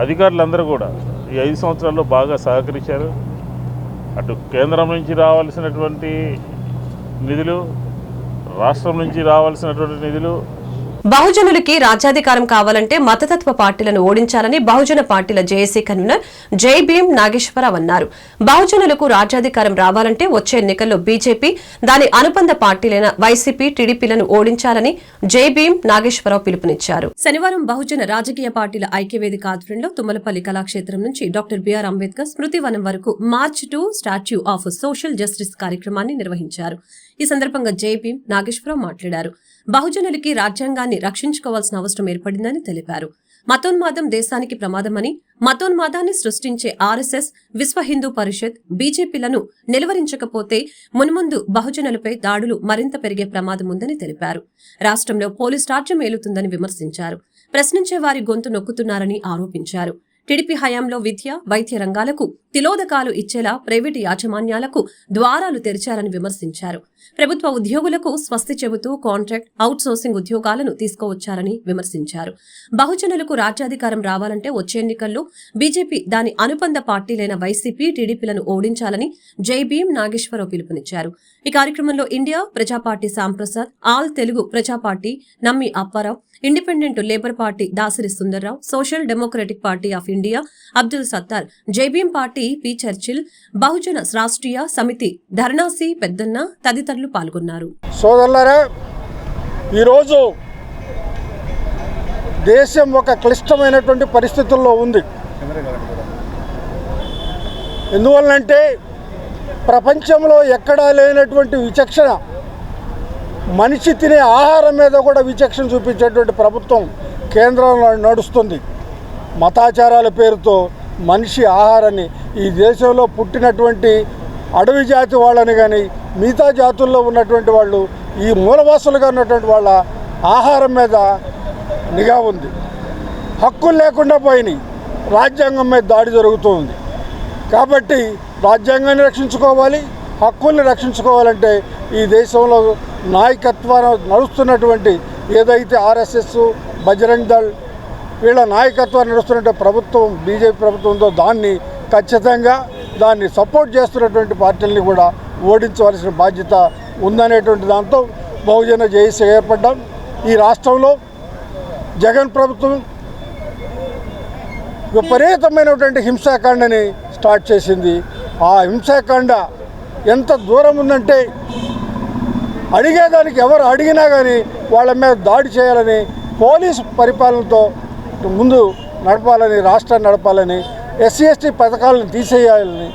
అధికారులందరూ కూడా ఈ 5 సంవత్సరాల్లో బాగా సహకరించారు. అటు కేంద్రం నుంచి రావాల్సినటువంటి నిధులు, రాష్ట్రం నుంచి రావాల్సినటువంటి నిధులు. బహుజనులకి రాజ్యాధికారం కావాలంటే మతతత్వ పార్టీలను ఓడించాలని బహుజన పార్టీల జేఏసీ కన్వీనర్ జై భీమ్ నాగేశ్వరరావు అన్నారు. బహుజనులకు రాజ్యాధికారం రావాలంటే వచ్చే ఎన్నికల్లో బీజేపీ, దాని అనుబంధ పార్టీలైన వైసీపీ, టీడీపీలను ఓడించాలని జై భీమ్ నాగేశ్వరరావు పిలుపునిచ్చారు. శనివారం బహుజన రాజకీయ పార్టీల ఐక్యవేదిక ఆధ్వర్యంలో తుమ్మలపల్లి కళాక్షేత్రం నుంచి డాక్టర్ బిఆర్ అంబేద్కర్ స్మృతివనం వరకు March to statue of social justice కార్యక్రమాన్ని నిర్వహించారు. ఈ సందర్భంగా జై భీమ్ నాగేశ్వరరావు మాట్లాడారు. బహుజనులకి రాజ్యాంగాన్ని రక్షించుకోవాల్సిన అవసరం ఏర్పడిందని తెలిపారు. మతోన్మాదం దేశానికి ప్రమాదమని, మతోన్మాదాన్ని సృష్టించే ఆర్ఎస్ఎస్, విశ్వ హిందూ పరిషత్, బీజేపీలను నిలువరించకపోతే మున్ముందు బహుజనులపై దాడులు మరింత పెరిగే ప్రమాదం ఉందని తెలిపారు. రాష్ట్రంలో పోలీస్ రాజ్యం ఏలుతుందని విమర్శించారు. ప్రశ్నించే వారి గొంతు నొక్కుతున్నారని ఆరోపించారు. టీడీపీ హయాంలో విద్య, వైద్య రంగాలకు తిలోదకాలు ఇచ్చేలా ప్రైవేటు యాజమాన్యాలకు ద్వారాలు తెరిచారని విమర్శించారు. ప్రభుత్వ ఉద్యోగులకు స్వస్తి చెబుతూ కాంట్రాక్ట్, అవుట్ సోర్సింగ్ ఉద్యోగాలను తీసుకువచ్చారని విమర్శించారు. బహుజనులకు రాజ్యాధికారం రావాలంటే వచ్చే ఎన్నికల్లో బీజేపీ, దాని అనుబంధ పార్టీలైన వైసీపీ, టీడీపీలను ఓడించాలని జై భీమ్ నాగేశ్వరరావు పిలుపునిచ్చారు. ఈ కార్యక్రమంలో ఇండియా ప్రజా party Shyamprasad, all Telugu Praja party Nammi Apparao, independent labour party Dasari Sundarrao, social democratic party of India Abdul Sattar, Jaibhim party P Churchill, Bahujana Rashtriya Samithi Dharnasi పెద్దన్న తదితరులు పాల్గొన్నారు. సోదరులారా, ఈరోజు దేశం ఒక క్లిష్టమైనటువంటి పరిస్థితుల్లో ఉంది. ఎందువల్లంటే ప్రపంచంలో ఎక్కడా లేనటువంటి విచక్షణ, మనిషి తినే ఆహారం మీద కూడా విచక్షణ చూపించేటువంటి ప్రభుత్వం కేంద్రంలో నడుస్తుంది. మతాచారాల పేరుతో మనిషి ఆహారాన్ని, ఈ దేశంలో పుట్టినటువంటి అడవి జాతి వాళ్ళని కానీ మిగతా జాతుల్లో ఉన్నటువంటి వాళ్ళు, ఈ మూలవాసులుగా ఉన్నటువంటి వాళ్ళ ఆహారం మీద నిఘా ఉంది. హక్కులు లేకుండా పోయినాయి. రాజ్యాంగం మీద దాడి జరుగుతూ ఉంది. కాబట్టి రాజ్యాంగాన్ని రక్షించుకోవాలి, హక్కుల్ని రక్షించుకోవాలంటే ఈ దేశంలో నాయకత్వాన్ని నడుస్తున్నటువంటి ఏదైతే ఆర్ఎస్ఎస్, బజరంగ్ దళ్ వీళ్ళ నాయకత్వాన్ని నడుస్తున్న ప్రభుత్వం, బీజేపీ ప్రభుత్వం ఉందో దాన్ని ఖచ్చితంగా దాన్ని సపోర్ట్ చేస్తున్నటువంటి పార్టీలని కూడా ఓడించవలసిన బాధ్యత ఉందనేటువంటి దాంతో బహుజన జేఏసీ ఏర్పడ్డాం. ఈ రాష్ట్రంలో జగన్ ప్రభుత్వం విపరీతమైనటువంటి హింసాకాండని స్టార్ట్ చేసింది. ఆ హింసాకాండ ఎంత దూరం ఉందంటే అడిగేదానికి ఎవరు అడిగినా కానీ వాళ్ళ మీద దాడి చేయాలని, పోలీసు పరిపాలనతో ముందు నడపాలని, రాష్ట్రాన్ని నడపాలని, ఎస్సీ ఎస్టీ పథకాలను తీసేయాలని,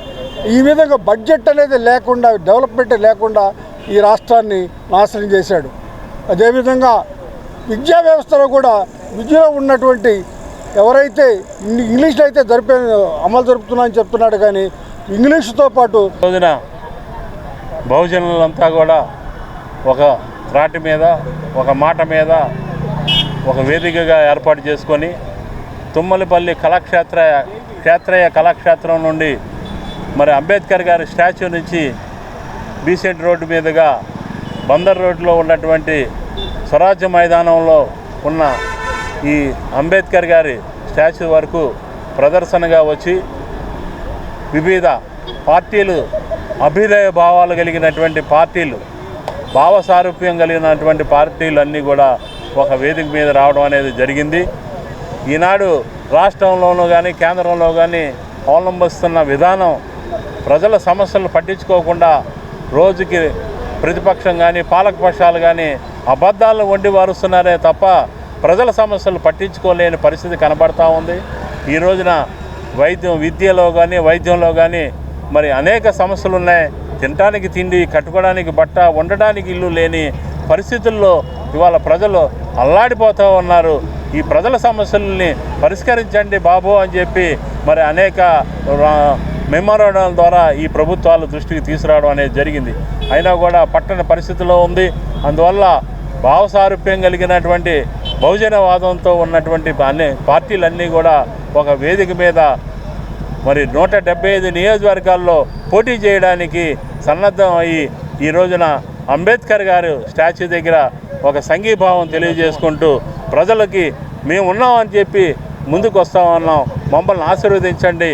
ఈ విధంగా బడ్జెట్ అనేది లేకుండా, డెవలప్మెంట్ లేకుండా ఈ రాష్ట్రాన్ని నాశనం చేశాడు. అదేవిధంగా విద్యా వ్యవస్థలో కూడా విద్యలో ఉన్నటువంటి ఎవరైతే ఇంగ్లీష్లో అయితే అమలు జరుపుతున్నా అని చెప్తున్నాడు, కానీ ఇంగ్లీషుతో పాటు రోజున బహుజనులంతా కూడా ఒక త్రాటి మీద, ఒక మాట మీద, ఒక వేదికగా ఏర్పాటు చేసుకొని తుమ్మలపల్లి క్షేత్రయ్య కళాక్షేత్రం నుండి మరి అంబేద్కర్ గారి స్టాచ్యూ నుంచి బీసెంట్ రోడ్డు మీదుగా బందర్ రోడ్లో ఉన్నటువంటి స్వరాజ్య మైదానంలో ఉన్న ఈ అంబేద్కర్ గారి స్టాచ్యూ వరకు ప్రదర్శనగా వచ్చి వివిధ పార్టీలు, అభ్యుదయ భావాలు కలిగినటువంటి పార్టీలు, భావ సారూప్యం కలిగినటువంటి పార్టీలు అన్నీ కూడా ఒక వేదిక మీద రావడం అనేది జరిగింది. ఈనాడు రాష్ట్రంలోనూ కానీ కేంద్రంలో కానీ అవలంబిస్తున్న విధానం ప్రజల సమస్యలు పట్టించుకోకుండా రోజుకి ప్రతిపక్షం కానీ పాలకపక్షాలు కానీ అబద్ధాలను వండి వారుస్తున్నారే తప్ప ప్రజల సమస్యలు పట్టించుకోలేని పరిస్థితి కనబడతా ఉంది. ఈ రోజున విద్యలో కానీ వైద్యంలో కానీ మరి అనేక సమస్యలు ఉన్నాయి. తినడానికి తిండి, కట్టుకోవడానికి బట్ట, ఉండడానికి ఇల్లు లేని పరిస్థితుల్లో ఇవాళ ప్రజలు అల్లాడిపోతూ ఉన్నారు. ఈ ప్రజల సమస్యలని పరిష్కరించండి బాబు అని చెప్పి మరి అనేక మెమోరాండాల ద్వారా ఈ ప్రభుత్వాల దృష్టికి తీసుకురావడం అనేది జరిగింది. అయినా కూడా పట్టణ పరిస్థితిలో ఉంది. అందువల్ల భావసారూప్యం కలిగినటువంటి బహుజనవాదంతో ఉన్నటువంటి అన్ని పార్టీలన్నీ కూడా ఒక వేదిక మీద మరి 175 నియోజకవర్గాల్లో పోటీ చేయడానికి సన్నద్ధం అయ్యి ఈ రోజున అంబేద్కర్ గారు స్టాచ్యూ దగ్గర ఒక సంఘీభావం తెలియజేసుకుంటూ ప్రజలకి మేము ఉన్నామని చెప్పి ముందుకు వస్తామన్నాం, మమ్మల్ని ఆశీర్వదించండి.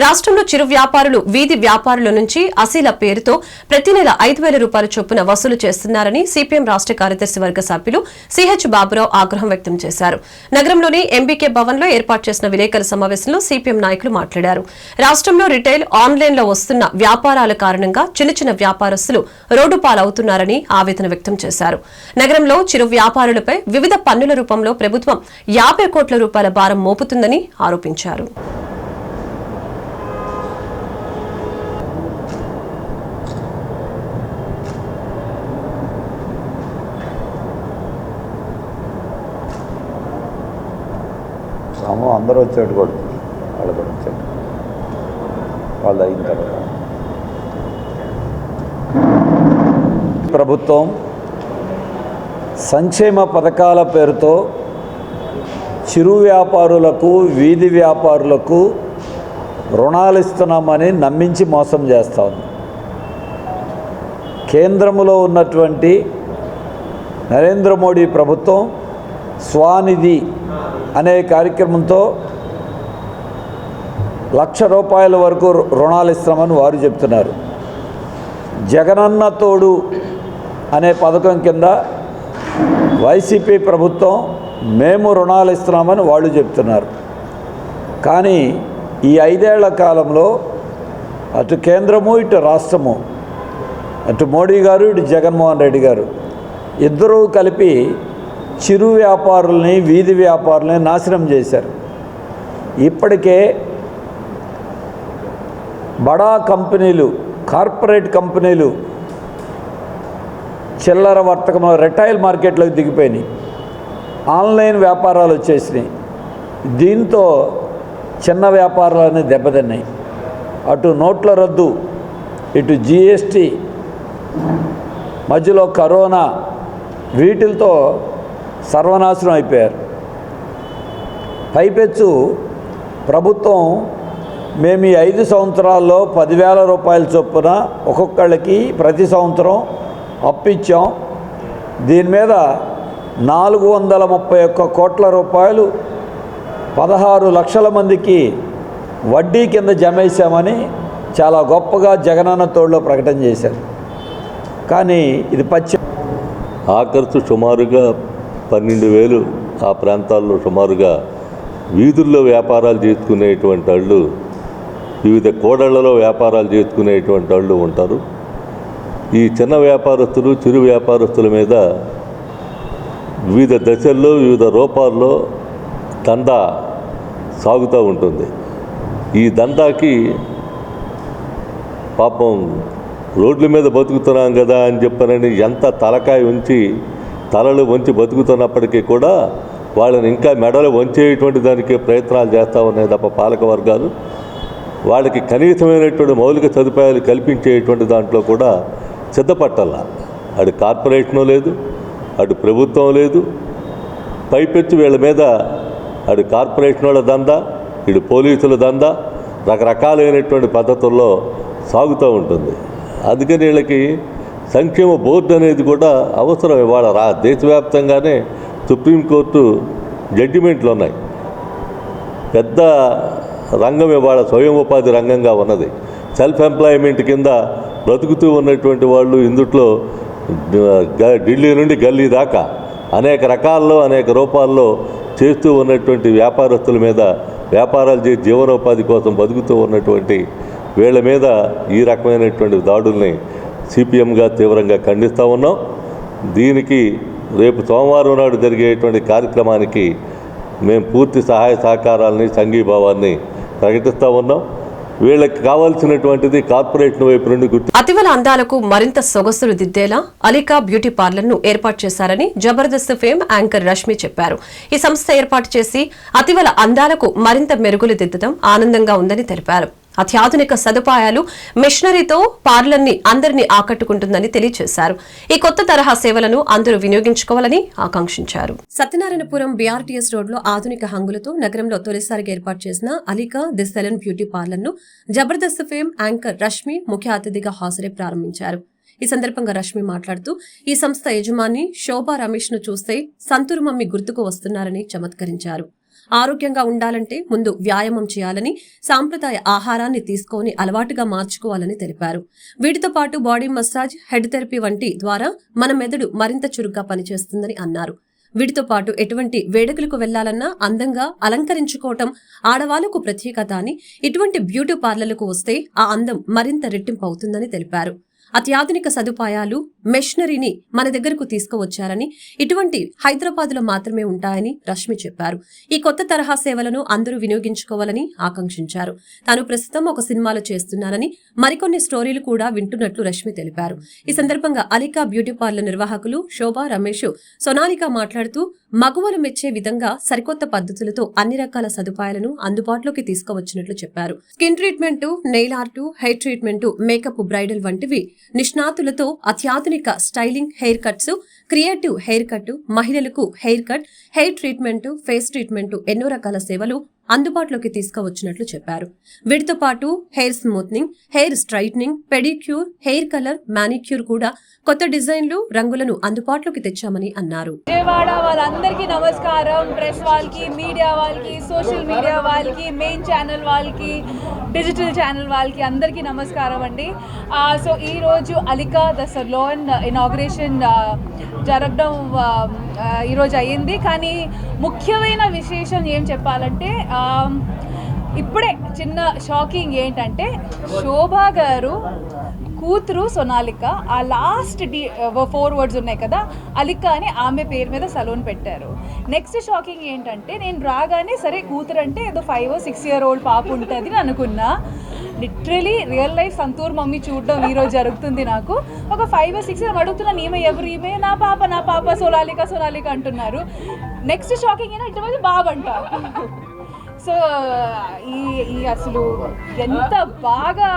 రాష్ట్రంలో చిరు వ్యాపారులు వీధి వ్యాపారుల నుంచి అసీల పేరుతో ప్రతి నెల 5,000 రూపాయల చొప్పున వసూలు చేస్తున్నారని సిపిఎం రాష్ట్ర కార్యదర్శి వర్గ సభ్యులు సిహెచ్ బాబురావు ఆగ్రహం వ్యక్తం చేశారు. నగరంలోని ఎంబీకే భవన్ లో ఏర్పాటు చేసిన విలేకరుల సమావేశంలో సిపిఎం నాయకులు మాట్లాడారు. రాష్ట్రంలో రిటైల్ ఆన్లైన్ లో వస్తున్న వ్యాపారాల కారణంగా చిన్న చిన్న వ్యాపారస్తులు రోడ్డు పాలవుతున్నారని ఆవేదన వ్యక్తం చేశారు. నగరంలో చిరు వ్యాపారులపై వివిధ పన్నుల రూపంలో ప్రభుత్వం 50 కోట్ల రూపాయల భారం మోపుతుందని ఆరోపించారు. అందరూ వచ్చాడు కూడా వాళ్ళు కూడా వచ్చాడు వాళ్ళు అయిన తర్వాత ప్రభుత్వం సంక్షేమ పథకాల పేరుతో చిరు వ్యాపారులకు వీధి వ్యాపారులకు రుణాలు ఇస్తున్నామని నమ్మించి మోసం చేస్తూ ఉంది. కేంద్రంలో ఉన్నటువంటి నరేంద్ర మోడీ ప్రభుత్వం స్వానిధి అనే కార్యక్రమంతో ₹1,00,000 వరకు రుణాలు ఇస్తామని వారు చెప్తున్నారు. జగనన్న తోడు అనే పథకం కింద వైసీపీ ప్రభుత్వం మేము రుణాలు ఇస్తున్నామని వాళ్ళు చెప్తున్నారు. కానీ ఈ 5 ఏళ్ల కాలంలో అటు కేంద్రము ఇటు రాష్ట్రము, అటు మోడీ గారు ఇటు జగన్మోహన్ రెడ్డి గారు ఇద్దరూ కలిపి చిరు వ్యాపారుల్ని వీధి వ్యాపారుల్ని నాశనం చేశారు. ఇప్పటికే బడా కంపెనీలు, కార్పొరేట్ కంపెనీలు చిల్లర వర్తకం రిటైల్ మార్కెట్లోకి దిగిపోయినాయి. ఆన్లైన్ వ్యాపారాలు వచ్చేసినాయి. దీంతో చిన్న వ్యాపారాలన్నీ దెబ్బతిన్నాయి. అటు నోట్ల రద్దు, ఇటు జిఎస్టీ, మధ్యలో కరోనా, వీటితో సర్వనాశనం అయిపోయారు. పైపెచ్చు ప్రభుత్వం మేము ఈ 5 సంవత్సరాల్లో 10,000 రూపాయల చొప్పున ఒక్కొక్కళ్ళకి ప్రతి సంవత్సరం అప్పిచ్చాం. దీని మీద 431 కోట్ల రూపాయలు 16 లక్షల మందికి వడ్డీ కింద జమేశామని చాలా గొప్పగా జగనన్న తోడులో ప్రకటన చేశారు. కానీ ఇది ఆ ఖర్చు సుమారుగా 12,000 ఆ ప్రాంతాల్లో సుమారుగా వీధుల్లో వ్యాపారాలు చేసుకునేటువంటి వాళ్ళు, వివిధ కోడళ్లలో వ్యాపారాలు చేసుకునేటువంటి వాళ్ళు ఉంటారు. ఈ చిన్న వ్యాపారస్తులు, చిరు వ్యాపారస్తుల మీద వివిధ దశల్లో వివిధ రూపాల్లో దందా సాగుతూ ఉంటుంది. ఈ దందాకి పాపం రోడ్ల మీద బతుకుతున్నాం కదా అని చెప్పనని ఎంత తలకాయ ఉంచి తలలు వంచి బతుకుతున్నప్పటికీ కూడా వాళ్ళని ఇంకా మెడలు వంచేటువంటి దానికి ప్రయత్నాలు చేస్తూ ఉన్నాయి తప్ప పాలక వర్గాలు వాళ్ళకి కనీసమైనటువంటి మౌలిక సదుపాయాలు కల్పించేటువంటి దాంట్లో కూడా సిద్ధపట్టాల. అటు కార్పొరేషను లేదు, అటు ప్రభుత్వం లేదు. పైపెచ్చు వీళ్ళ మీద అటు కార్పొరేషన్ వాళ్ళ దందా, ఇటు పోలీసుల దందా రకరకాలైనటువంటి పద్ధతుల్లో సాగుతూ ఉంటుంది. అందుకని వీళ్ళకి సంక్షేమ బోర్డు అనేది కూడా అవసరం. ఇవాళ దేశవ్యాప్తంగానే సుప్రీంకోర్టు జడ్జిమెంట్లు ఉన్నాయి. పెద్ద రంగం ఇవాళ స్వయం ఉపాధి రంగంగా ఉన్నది. సెల్ఫ్ ఎంప్లాయ్మెంట్ కింద బ్రతుకుతూ ఉన్నటువంటి వాళ్ళు ఇందుట్లో ఢిల్లీ నుండి గల్లీ దాకా అనేక రకాల్లో అనేక రూపాల్లో చేస్తూ ఉన్నటువంటి వ్యాపారస్తుల మీద వ్యాపారాలు చేసి జీవనోపాధి కోసం బతుకుతూ ఉన్నటువంటి వీళ్ళ మీద ఈ రకమైనటువంటి దాడుల్ని సిపిఎంగా తీవ్రంగా ఖండిస్తూ ఉన్నాం. దీనికి రేపు సోమవారం నాడు జరిగేటువంటి కార్యక్రమానికి మేము పూర్తి సహాయ సహకారాలని సంఘీభావాన్ని ప్రకటిస్తూ ఉన్నాం. వీళ్ళకి కావాల్సినటువంటిది కార్పొరేషన్ వైపు నుండి అతివల అందాలకు మరింత సొగసులు దిద్దేలా అలీకా బ్యూటీ పార్లర్ ను ఏర్పాటు చేశారని జబర్దస్త్ ఫేమ్ యాంకర్ రష్మి చెప్పారు. ఈ సంస్థ ఏర్పాటు చేసి అతివల అందాలకు మరింత మెరుగులు దిద్దడం ఆనందంగా ఉందని తెలిపారు. అత్యాధునిక సదుపాయాలు, మిషనరీతో పార్లర్ ని అందరినీ ఆకట్టుకుంటుందని తెలియజేశారు. ఈ కొత్త తరహా సేవలను అందరూ వినియోగించుకోవాలని ఆకాంక్షించారు. సత్యనారాయణపురం బీఆర్టీఎస్ రోడ్ లో ఆధునిక హంగులతో నగరంలో తొలిసారిగా ఏర్పాటు చేసిన అలీకా ది సెలూన్ బ్యూటీ పార్లర్ ను జబర్దస్త్ ఫేమ్ యాంకర్ రష్మి ముఖ్య అతిథిగా హాజరై ప్రారంభించారు. ఈ సందర్భంగా రష్మి మాట్లాడుతూ ఈ సంస్థ యజమాని శోభా రమేష్ ను చూస్తే సంతూరు మమ్మీ గుర్తుకు వస్తున్నారని చమత్కరించారు. ఆరోగ్యంగా ఉండాలంటే ముందు వ్యాయామం చేయాలని, సాంప్రదాయ ఆహారాన్ని తీసుకొని అలవాటుగా మార్చుకోవాలని తెలిపారు. వీటితో పాటు బాడీ మసాజ్, హెడ్ థెరపీ వంటి ద్వారా మన మెదడు మరింత చురుగ్గా పనిచేస్తుందని అన్నారు. వీటితో పాటు ఎటువంటి వేడుకలకు వెళ్లాలన్నా అందంగా అలంకరించుకోవటం ఆడవాళ్లకు ప్రత్యేకత అని, ఇటువంటి బ్యూటీ పార్లర్లకు వస్తే ఆ అందం మరింత రెట్టింపు అవుతుందని తెలిపారు. అత్యాధునిక సదుపాయాలు, మెషినరీని మన దగ్గరకు తీసుకువచ్చారని, ఇటువంటి హైదరాబాద్లో మాత్రమే ఉంటాయని రష్మి చెప్పారు. ఈ కొత్త తరహా సేవలను అందరూ వినియోగించుకోవాలని ఆకాంక్షించారు. తాను ప్రస్తుతం ఒక సినిమాలో చేస్తున్నానని, మరికొన్ని స్టోరీలు కూడా వింటున్నట్లు రష్మి తెలిపారు. ఈ సందర్భంగా అలికా బ్యూటీ పార్లర్ నిర్వాహకులు శోభా రమేష్, సొనాలిక మాట్లాడుతూ మగువలు మెచ్చే విధంగా సరికొత్త పద్ధతులతో అన్ని రకాల సదుపాయాలను అందుబాటులోకి తీసుకువచ్చినట్లు చెప్పారు. Skin treatment, nail art, hair treatment, makeup, bridal వంటివి నిష్ణాతులతో అత్యాధునిక styling, hair cuts, creative hair cut, మహిళలకు hair cut, hair treatment, face treatment, ఎన్నో రకాల సేవలు అందుబాటులోకి తీసుకువచ్చినట్లు చెప్పారు. వీటితో పాటు hair smoothening, hair straightening, pedicure, hair colour, manicure కూడా కొత్త డిజైన్లు, రంగులను అందుబాటులోకి తెచ్చామని అన్నారు. విజయవాడ వాళ్ళందరికీ నమస్కారం. ప్రెస్ వాళ్ళకి, మీడియా వాళ్ళకి, సోషల్ మీడియా వాళ్ళకి, మెయిన్ ఛానల్ వాళ్ళకి, డిజిటల్ ఛానల్ వాళ్ళకి అందరికీ నమస్కారం అండి. సో ఈరోజు అలికా ద సలోన్ ఇనాగ్రేషన్ జరగడం ఈరోజు అయ్యింది. కానీ ముఖ్యమైన విశేషం ఏం చెప్పాలంటే, ఇప్పుడే చిన్న షాకింగ్ ఏంటంటే, శోభా గారు కూతురు సొనాలిక, ఆ లాస్ట్ 4 words ఉన్నాయి కదా, అలికా అని ఆమె పేరు మీద సలూన్ పెట్టారు. నెక్స్ట్ షాకింగ్ ఏంటంటే, నేను రాగానే సరే కూతురు అంటే ఏదో 5 or 6 year old పాప ఉంటుంది అని అనుకున్నా. Literally real life Santoor mummy చూడడం ఈరోజు జరుగుతుంది. నాకు ఒక 5 or 6 years అడుగుతున్నాను, ఈమె ఎవరు, ఈమె నా పాప సొనాలిక అంటున్నారు. నెక్స్ట్ షాకింగ్ ఏంటంటే ఇటువంటి బాబు అంటారు. సో ఈ అసలు ఎంత బాగా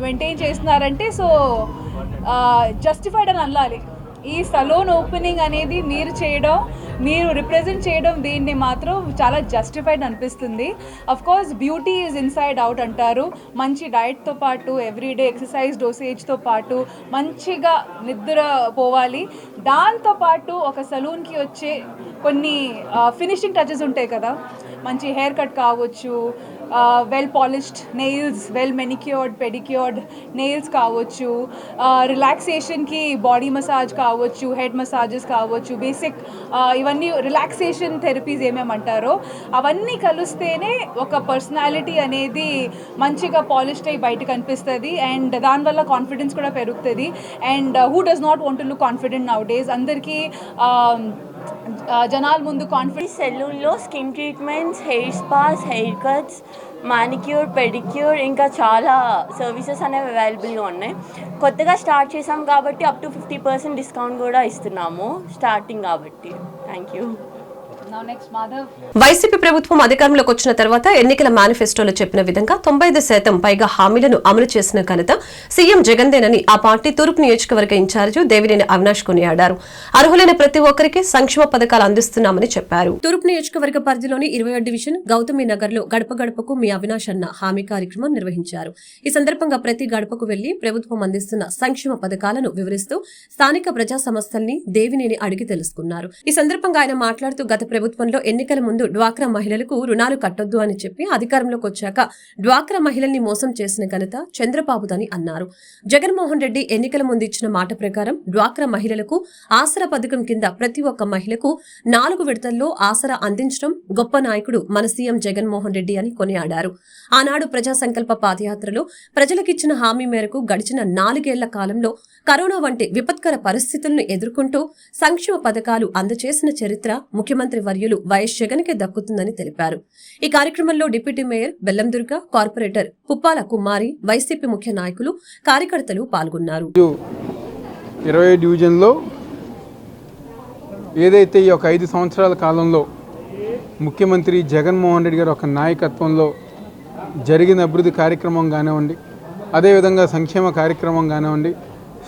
మెయింటైన్ చేస్తున్నారంటే, సో జస్టిఫైడ్ అని అనాలి. ఈ సలోన్ ఓపెనింగ్ అనేది మీరు చేయడం, మీరు రిప్రజెంట్ చేయడం, దీన్ని మాత్రం చాలా జస్టిఫైడ్ అనిపిస్తుంది. Of course beauty is inside out అంటారు. మంచి డైట్తో పాటు, ఎవ్రీడే ఎక్సర్సైజ్ డోసేజ్తో పాటు మంచిగా నిద్ర పోవాలి. దాంతోపాటు ఒక సలూన్కి వచ్చే కొన్ని ఫినిషింగ్ టచెస్ ఉంటాయి కదా, మంచి హెయిర్ కట్ కావచ్చు, well polished nails, well manicured pedicured nails కావచ్చు, రిలాక్సేషన్కి బాడీ మసాజ్ కావచ్చు, హెడ్ మసాజెస్ కావచ్చు, బేసిక్ ఇవన్నీ రిలాక్సేషన్ థెరపీస్ ఏమేమంటారో అవన్నీ కలిస్తేనే ఒక పర్సనాలిటీ అనేది మంచిగా పాలిష్డ్ అయ్యి బయటకు కనిపిస్తుంది. అండ్ దానివల్ల కాన్ఫిడెన్స్ కూడా పెరుగుతుంది. And who does not want to look confident nowadays? అందరికీ జనాల ముందు కాన్ఫిడెన్స్. సెలూన్లో skin treatments, hair spas, hair cuts, manicure, pedicure, ఇంకా చాలా సర్వీసెస్ అనేవి అవైలబుల్గా ఉన్నాయి. కొత్తగా స్టార్ట్ చేసాం కాబట్టి up to 50% డిస్కౌంట్ కూడా ఇస్తున్నాము స్టార్టింగ్ కాబట్టి. Thank you. వైసీపీ ప్రభుత్వం అధికారంలోకి వచ్చిన తర్వాత ఎన్నికల మేనిఫెస్టోలో చెప్పిన విధంగా 95% పైగా హామీలను అమలు చేసిన ఘనత సీఎం జగన్దేనని ఆ పార్టీ తూర్పు నియోజకవర్గ ఇన్ఛార్జి దేవినేని అవినాష్ కొనియాడారు. అర్హులైన ప్రతి ఒక్కరికి సంక్షేమ పథకాలు అందిస్తున్నామని చెప్పారు. తూర్పు నియోజకవర్గ పరిధిలోని 20వ డివిజన్ గౌతమి నగర్ లో గడప గడపకు మీ అవినాష్ అన్న హామీ కార్యక్రమం నిర్వహించారు. ఈ సందర్భంగా ప్రతి గడపకు వెళ్లి ప్రభుత్వం అందిస్తున్న సంక్షేమ పథకాలను వివరిస్తూ స్థానిక ప్రజా సమస్యల్ని దేవినేని అడిగి తెలుసుకున్నారు. ఈ సందర్భంగా ఆయన మాట్లాడుతూ గత ప్రభుత్వంలో ఎన్నికల ముందు డ్వాక్రా మహిళలకు రుణాలు కట్టొద్దు అని చెప్పి అధికారంలోకి వచ్చాక డ్వాక్రా మహిళల్ని మోసం చేసిన ఘనత చంద్రబాబుదని అన్నారు. జగన్మోహన్ రెడ్డి ఎన్నికల ముందు ఇచ్చిన మాట ప్రకారం డ్వాక్రా మహిళలకు ఆసరా పథకం కింద ప్రతి ఒక్క మహిళకు 4 విడతల్లో ఆసరా అందించడం గొప్ప నాయకుడు మన సీఎం జగన్మోహన్ రెడ్డి అని కొనియాడారు. ఆనాడు ప్రజా సంకల్ప పాదయాత్రలో ప్రజలకిచ్చిన హామీ మేరకు గడిచిన 4 ఏళ్ల కాలంలో కరోనా వంటి విపత్కర పరిస్థితులను ఎదుర్కొంటూ సంక్షేమ పథకాలు అందజేసిన చరిత్ర ముఖ్యమంత్రి వర్యులు వైఎస్ జగన్కే దక్కుతుందని తెలిపారు. ఈ కార్యక్రమంలో డిప్యూటీ మేయర్ బెల్లందుర్గ, కార్పొరేటర్ పుప్పాల కుమారి, వైసీపీ ముఖ్య నాయకులు, కార్యకర్తలు పాల్గొన్నారు. 20 డివిజన్లో ఏదైతే ఈ ఒక 5 సంవత్సరాల కాలంలో ముఖ్యమంత్రి జగన్మోహన్ రెడ్డి గారు ఒక నాయకత్వంలో జరిగిన అభివృద్ధి కార్యక్రమం కానివ్వండి, అదేవిధంగా సంక్షేమ కార్యక్రమం కానివ్వండి,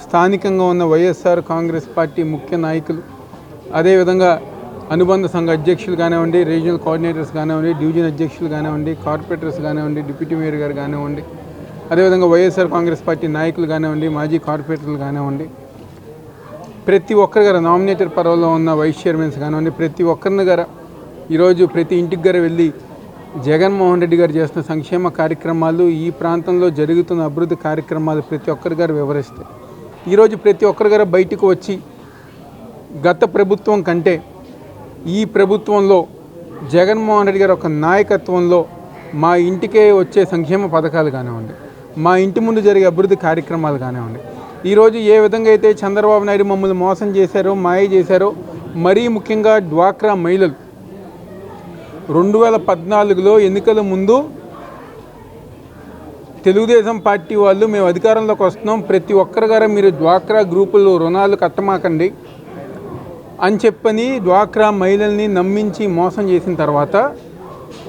స్థానికంగా ఉన్న వైఎస్ఆర్ కాంగ్రెస్ పార్టీ ముఖ్య నాయకులు, అదేవిధంగా అనుబంధ సంఘ అధ్యక్షులు కానివ్వండి, రీజనల్ కోఆర్డినేటర్స్ కానివ్వండి, డివిజన్ అధ్యక్షులు కానివ్వండి, కార్పొరేటర్స్ కానివ్వండి, డిప్యూటీ మేయర్ గారు కానివ్వండి, అదేవిధంగా వైఎస్ఆర్ కాంగ్రెస్ పార్టీ నాయకులు కానివ్వండి, మాజీ కార్పొరేటర్లు కానివ్వండి, ప్రతి ఒక్కరి గారు నామినేటెడ్ పదవుల్లో ఉన్న వైస్ చైర్మన్స్ కానివ్వండి, ప్రతి ఒక్కరిని గారు ఈరోజు ప్రతి ఇంటికి గారు వెళ్ళి జగన్మోహన్ రెడ్డి గారు చేస్తున్న సంక్షేమ కార్యక్రమాలు, ఈ ప్రాంతంలో జరుగుతున్న అభివృద్ధి కార్యక్రమాలు ప్రతి ఒక్కరి గారు వివరిస్తాయి. ఈరోజు ప్రతి ఒక్కరి గారు బయటకు వచ్చి గత ప్రభుత్వం కంటే ఈ ప్రభుత్వంలో జగన్మోహన్ రెడ్డి గారు ఒక నాయకత్వంలో మా ఇంటికే వచ్చే సంక్షేమ పథకాలు కానివ్వండి, మా ఇంటి ముందు జరిగే అభివృద్ధి కార్యక్రమాలు కానివ్వండి, ఈరోజు ఏ విధంగా అయితే చంద్రబాబు నాయుడు మమ్మల్ని మోసం చేశారో, మాయ చేశారో, మరీ ముఖ్యంగా డ్వాక్రా మహిళలు 2014లో ఎన్నికల ముందు తెలుగుదేశం పార్టీ వాళ్ళు మేము అధికారంలోకి వస్తున్నాం, ప్రతి ఒక్కరి గారు మీరు డ్వాక్రా గ్రూపులు రుణాలు కట్టమాకండి అని చెప్పని డ్వాక్రా మహిళల్ని నమ్మించి మోసం చేసిన తర్వాత,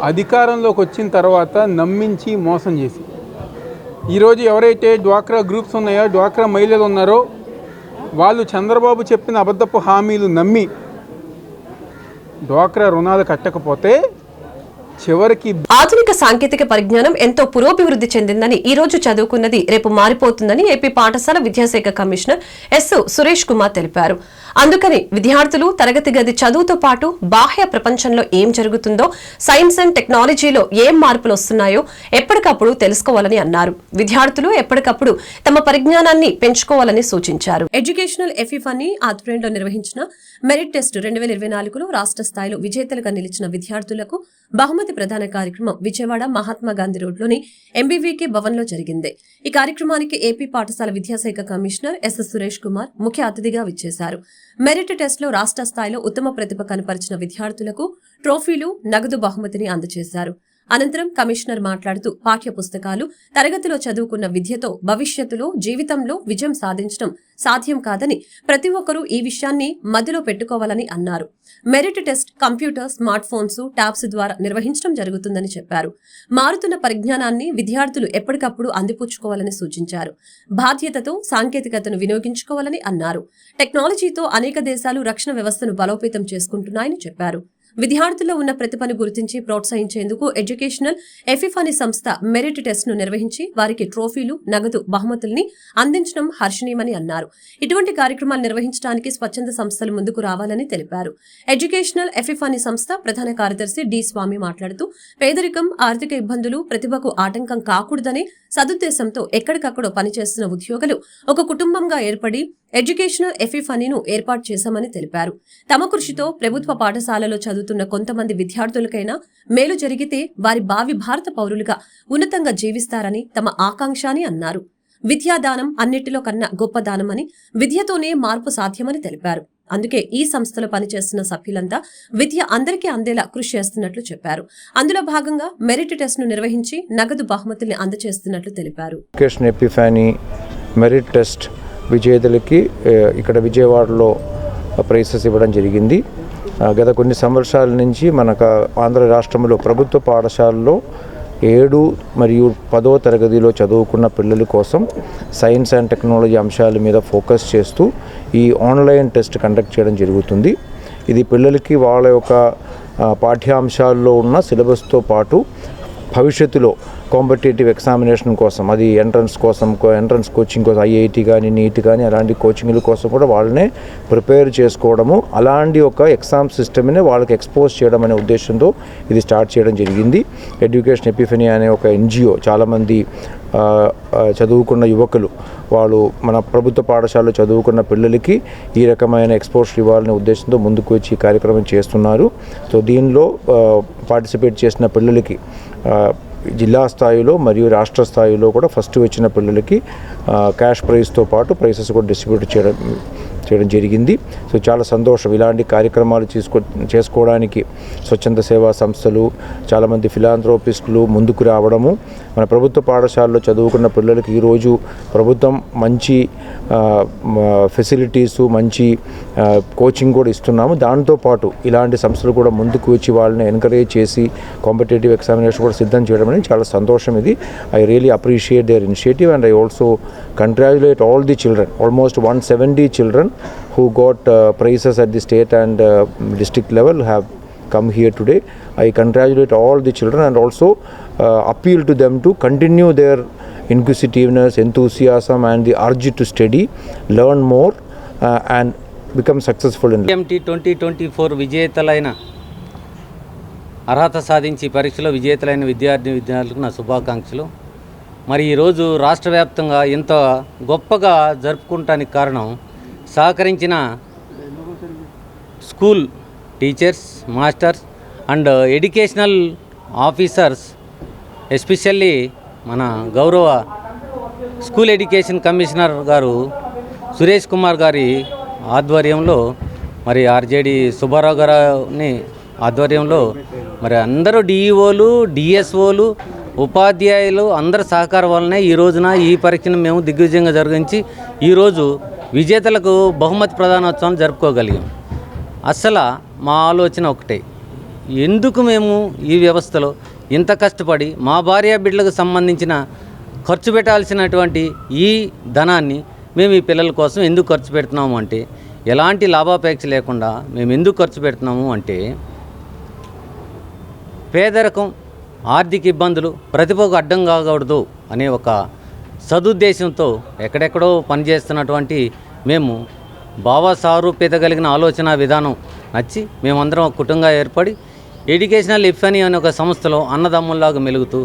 అధికారంలోకి వచ్చిన తర్వాత నమ్మించి మోసం చేసి ఈరోజు ఎవరైతే డ్వాక్రా గ్రూప్స్ ఉన్నాయో, డ్వాక్రా మహిళలు ఉన్నారో, వాళ్ళు చంద్రబాబు చెప్పిన అబద్ధపు హామీలు నమ్మి డ్వాక్రా రుణాలు కట్టకపోతే చివరికి ఆధునిక సాంకేతిక పరిజ్ఞానం ఎంతో పురోభివృద్ధి చెందిందని, ఈ రోజు చదువుకున్నది రేపు మారిపోతుందని ఏపీ పాఠశాల విద్యాశాఖ కమిషనర్ ఎస్ సురేష్ కుమార్ తెలిపారు. అందుకని విద్యార్థులు తరగతి గది చదువుతో పాటు బాహ్య ప్రపంచంలో ఏం జరుగుతుందో, సైన్స్ అండ్ టెక్నాలజీలో ఏం మార్పులు వస్తున్నాయో ఎప్పటికప్పుడు తెలుసుకోవాలని అన్నారు. విద్యార్థులు ఎప్పటికప్పుడు తమ పరిజ్ఞానాన్ని పెంచుకోవాలని సూచించారు. ఎడ్యుకేషనల్ ఎఫిఫనీ ఆధ్వర్యంలో నిర్వహించిన మెరిట్ టెస్ట్ 2024లో రాష్ట్ర స్థాయిలో విజేతలుగా నిలిచిన విద్యార్థులకు బహుమతి ప్రదాన కార్యక్రమం విజయవాడ మహాత్మా గాంధీ రోడ్లోని ఎంబీవీకే భవన్లో జరిగింది. ఈ కార్యక్రమానికి ఏపీ పాఠశాల విద్యాశాఖ కమిషనర్ ఎస్ సురేష్ కుమార్ ముఖ్య అతిథిగా విచ్చేశారు. మెరిట్ టెస్ట్ లో రాష్ట్ర స్థాయిలో ఉత్తమ ప్రతిభ కనపరిచిన విద్యార్థులకు ట్రోఫీలు, నగదు బహుమతిని అందజేశారు. అనంతరం కమిషనర్ మాట్లాడుతూ పాఠ్య పుస్తకాలు, తరగతిలో చదువుకున్న విద్యతో భవిష్యత్తులో జీవితంలో విజయం సాధించడం సాధ్యం కాదని ప్రతి ఒక్కరూ ఈ విషయాన్ని మదిలో పెట్టుకోవాలని అన్నారు. Merit test computer, smart phones, tabs ద్వారా నిర్వహించడం జరుగుతుందని చెప్పారు. మారుతున్న పరిజ్ఞానాన్ని విద్యార్థులు ఎప్పటికప్పుడు అందిపుచ్చుకోవాలని సూచించారు. బాధ్యతతో సాంకేతికతను వినియోగించుకోవాలని అన్నారు. టెక్నాలజీతో అనేక దేశాలు రక్షణ వ్యవస్థను బలోపేతం చేసుకుంటున్నాయని చెప్పారు. విద్యార్థుల్లో ఉన్న ప్రతిభను గుర్తించి ప్రోత్సహించేందుకు ఎడ్యుకేషనల్ ఎఫిఫనీ సంస్థ మెరిట్ టెస్ట్ ను నిర్వహించి వారికి ట్రోఫీలు, నగదు బహుమతుల్ని అందించడం హర్షణీయమని అన్నారు. ఇటువంటి కార్యక్రమాలు నిర్వహించడానికి స్వచ్ఛంద సంస్థలు ముందుకు రావాలని తెలిపారు. ఎడ్యుకేషనల్ ఎఫిఫనీ సంస్థ ప్రధాన కార్యదర్శి డి స్వామి మాట్లాడుతూ పేదరికం, ఆర్థిక ఇబ్బందులు ప్రతిభకు ఆటంకం కాకూడదనే సదుద్దేశంతో ఎక్కడికక్కడ పనిచేస్తున్న ఉద్యోగులు ఒక కుటుంబంగా ఏర్పడి ఎడ్యుకేషనల్ ఎఫిఫనీను ఏర్పాటు చేశామని తెలిపారు. తమ కృషితో ప్రభుత్వ పాఠశాలలో చదువుతున్న కొంతమంది విద్యార్థులకైనా మేలు జరిగితే వారి భావి భారత పౌరులుగా ఉన్నతంగా జీవిస్తారని తమ ఆకాంక్ష అని అన్నారు. విద్యాదానం అన్నిటిలో కన్నా గొప్ప దానమని, విద్యతోనే మార్పు సాధ్యమని తెలిపారు. అందుకే ఈ సంస్థలో పనిచేస్తున్న సభ్యులంతా విద్య అందరికీ అందేలా కృషి చేస్తున్నట్లు చెప్పారు. అందులో భాగంగా మెరిట్ టెస్ట్ ను నిర్వహించి నగదు బహుమతుల్ని అందజేస్తున్నట్లు తెలిపారు. ఎడ్యుకేషన్ ఎపిఫనీ మెరిట్ టెస్ట్ విజేతలకి ఇక్కడ విజయవాడలో ప్రైజెస్ ఇవ్వడం జరిగింది. గత కొన్ని సంవత్సరాల నుంచి మనకు ఆంధ్ర రాష్ట్రంలో ప్రభుత్వ పాఠశాలలో 7 మరియు 10వ తరగతిలో చదువుకున్న పిల్లల కోసం సైన్స్ అండ్ టెక్నాలజీ అంశాల మీద ఫోకస్ చేస్తూ ఈ ఆన్లైన్ టెస్ట్ కండక్ట్ చేయడం జరుగుతుంది. ఇది పిల్లలకి వాళ్ళ యొక్క పాఠ్యాంశాల్లో ఉన్న సిలబస్తో పాటు భవిష్యత్తులో కాంపిటేటివ్ ఎగ్జామినేషన్ కోసం, అది ఎంట్రన్స్ కోచింగ్ కోసం, ఐఐటి కానీ, నీట్ కానీ అలాంటి కోచింగ్ల కోసం కూడా వాళ్ళనే ప్రిపేర్ చేసుకోవడము, అలాంటి ఒక ఎగ్జామ్ సిస్టమ్ని వాళ్ళకి ఎక్స్పోజ్ చేయడం అనే ఉద్దేశంతో ఇది స్టార్ట్ చేయడం జరిగింది. ఎడ్యుకేషన్ ఎపిఫనీ అనే ఒక ఎన్జిఓ చాలామంది చదువుకున్న యువకులు వాళ్ళు మన ప్రభుత్వ పాఠశాలలో చదువుకున్న పిల్లలకి ఈ రకమైన ఎక్స్పోజర్ ఇవ్వాలనే ఉద్దేశంతో ముందుకు వచ్చి ఈ కార్యక్రమం చేస్తున్నారు. సో దీనిలో పార్టిసిపేట్ చేసిన పిల్లలకి జిల్లా స్థాయిలో మరియు రాష్ట్ర స్థాయిలో కూడా ఫస్ట్ వచ్చిన పిల్లలకి క్యాష్ ప్రైజ్తో పాటు ప్రైజెస్ కూడా డిస్ట్రిబ్యూట్ చేయడం జరిగింది. సో చాలా సంతోషం. ఇలాంటి కార్యక్రమాలు చేసుకోవడానికి స్వచ్ఛంద సేవా సంస్థలు, చాలామంది ఫిలాంథ్రోపిస్టులు ముందుకు రావడము, మన ప్రభుత్వ పాఠశాలలో చదువుకున్న పిల్లలకి ఈరోజు ప్రభుత్వం మంచి ఫెసిలిటీసు, మంచి కోచింగ్ కూడా ఇస్తున్నాము. దాంతోపాటు ఇలాంటి సంస్థలు కూడా ముందుకు వచ్చి వాళ్ళని ఎంకరేజ్ చేసి కాంపిటేటివ్ ఎగ్జామినేషన్ కూడా సిద్ధం చేయడం అనేది చాలా సంతోషం. ఇది I really appreciate there initiative and I also congratulate all the children, almost 170 children who got prizes at the state and district level have come here today. I congratulate all the children and also appeal to them to continue their inquisitiveness, enthusiasm, and the urge to study, learn more, and become successful in life. TMT 2024 విజేతలైన అర్హత సాధించి పరీక్షలో విజేతలైన విద్యార్థులకు నా శుభాకాంక్షలు. మరి ఈరోజు రాష్ట్ర వ్యాప్తంగా ఇంత గొప్పగా జరుపుకుంటానికి కారణం సహకరించిన school teachers, masters and educational officers, especially మన గౌరవ స్కూల్ ఎడ్యుకేషన్ కమిషనర్ గారు సురేష్ కుమార్ గారి ఆధ్వర్యంలో, మరి ఆర్జేడి సుబ్బారావు గారిని ఆధ్వర్యంలో, మరి అందరూ డిఈఓలు, డిఎస్ఓలు, ఉపాధ్యాయులు అందరి సహకారం వల్లనే ఈ రోజున ఈ పరీక్షను మేము దిగ్విజయంగా జరిగించి ఈరోజు విజేతలకు బహుమతి ప్రదానోత్సవం జరుపుకోగలిగాం. అసలు మా ఆలోచన ఒకటే, ఎందుకు మేము ఈ వ్యవస్థలో ఇంత కష్టపడి మా భార్య బిడ్డలకు సంబంధించిన ఖర్చు పెట్టాల్సినటువంటి ఈ ధనాన్ని మేము ఈ పిల్లల కోసం ఎందుకు ఖర్చు పెడుతున్నాము అంటే, ఎలాంటి లాభాపేక్ష లేకుండా మేము ఎందుకు ఖర్చు పెడుతున్నాము అంటే, పేదరికం, ఆర్థిక ఇబ్బందులు ప్రతిభకు అడ్డం కాకూడదు అనే ఒక సదుద్దేశంతో ఎక్కడెక్కడో పనిచేస్తున్నటువంటి మేము భావసారూప్యత కలిగిన ఆలోచన విధానం నచ్చి మేమందరం ఒక కుటుంబంగా ఏర్పడి ఎడ్యుకేషనల్ ఇఫ్ఎనీ అనే ఒక సంస్థలో అన్నదమ్ముల్లాగా మెలుగుతూ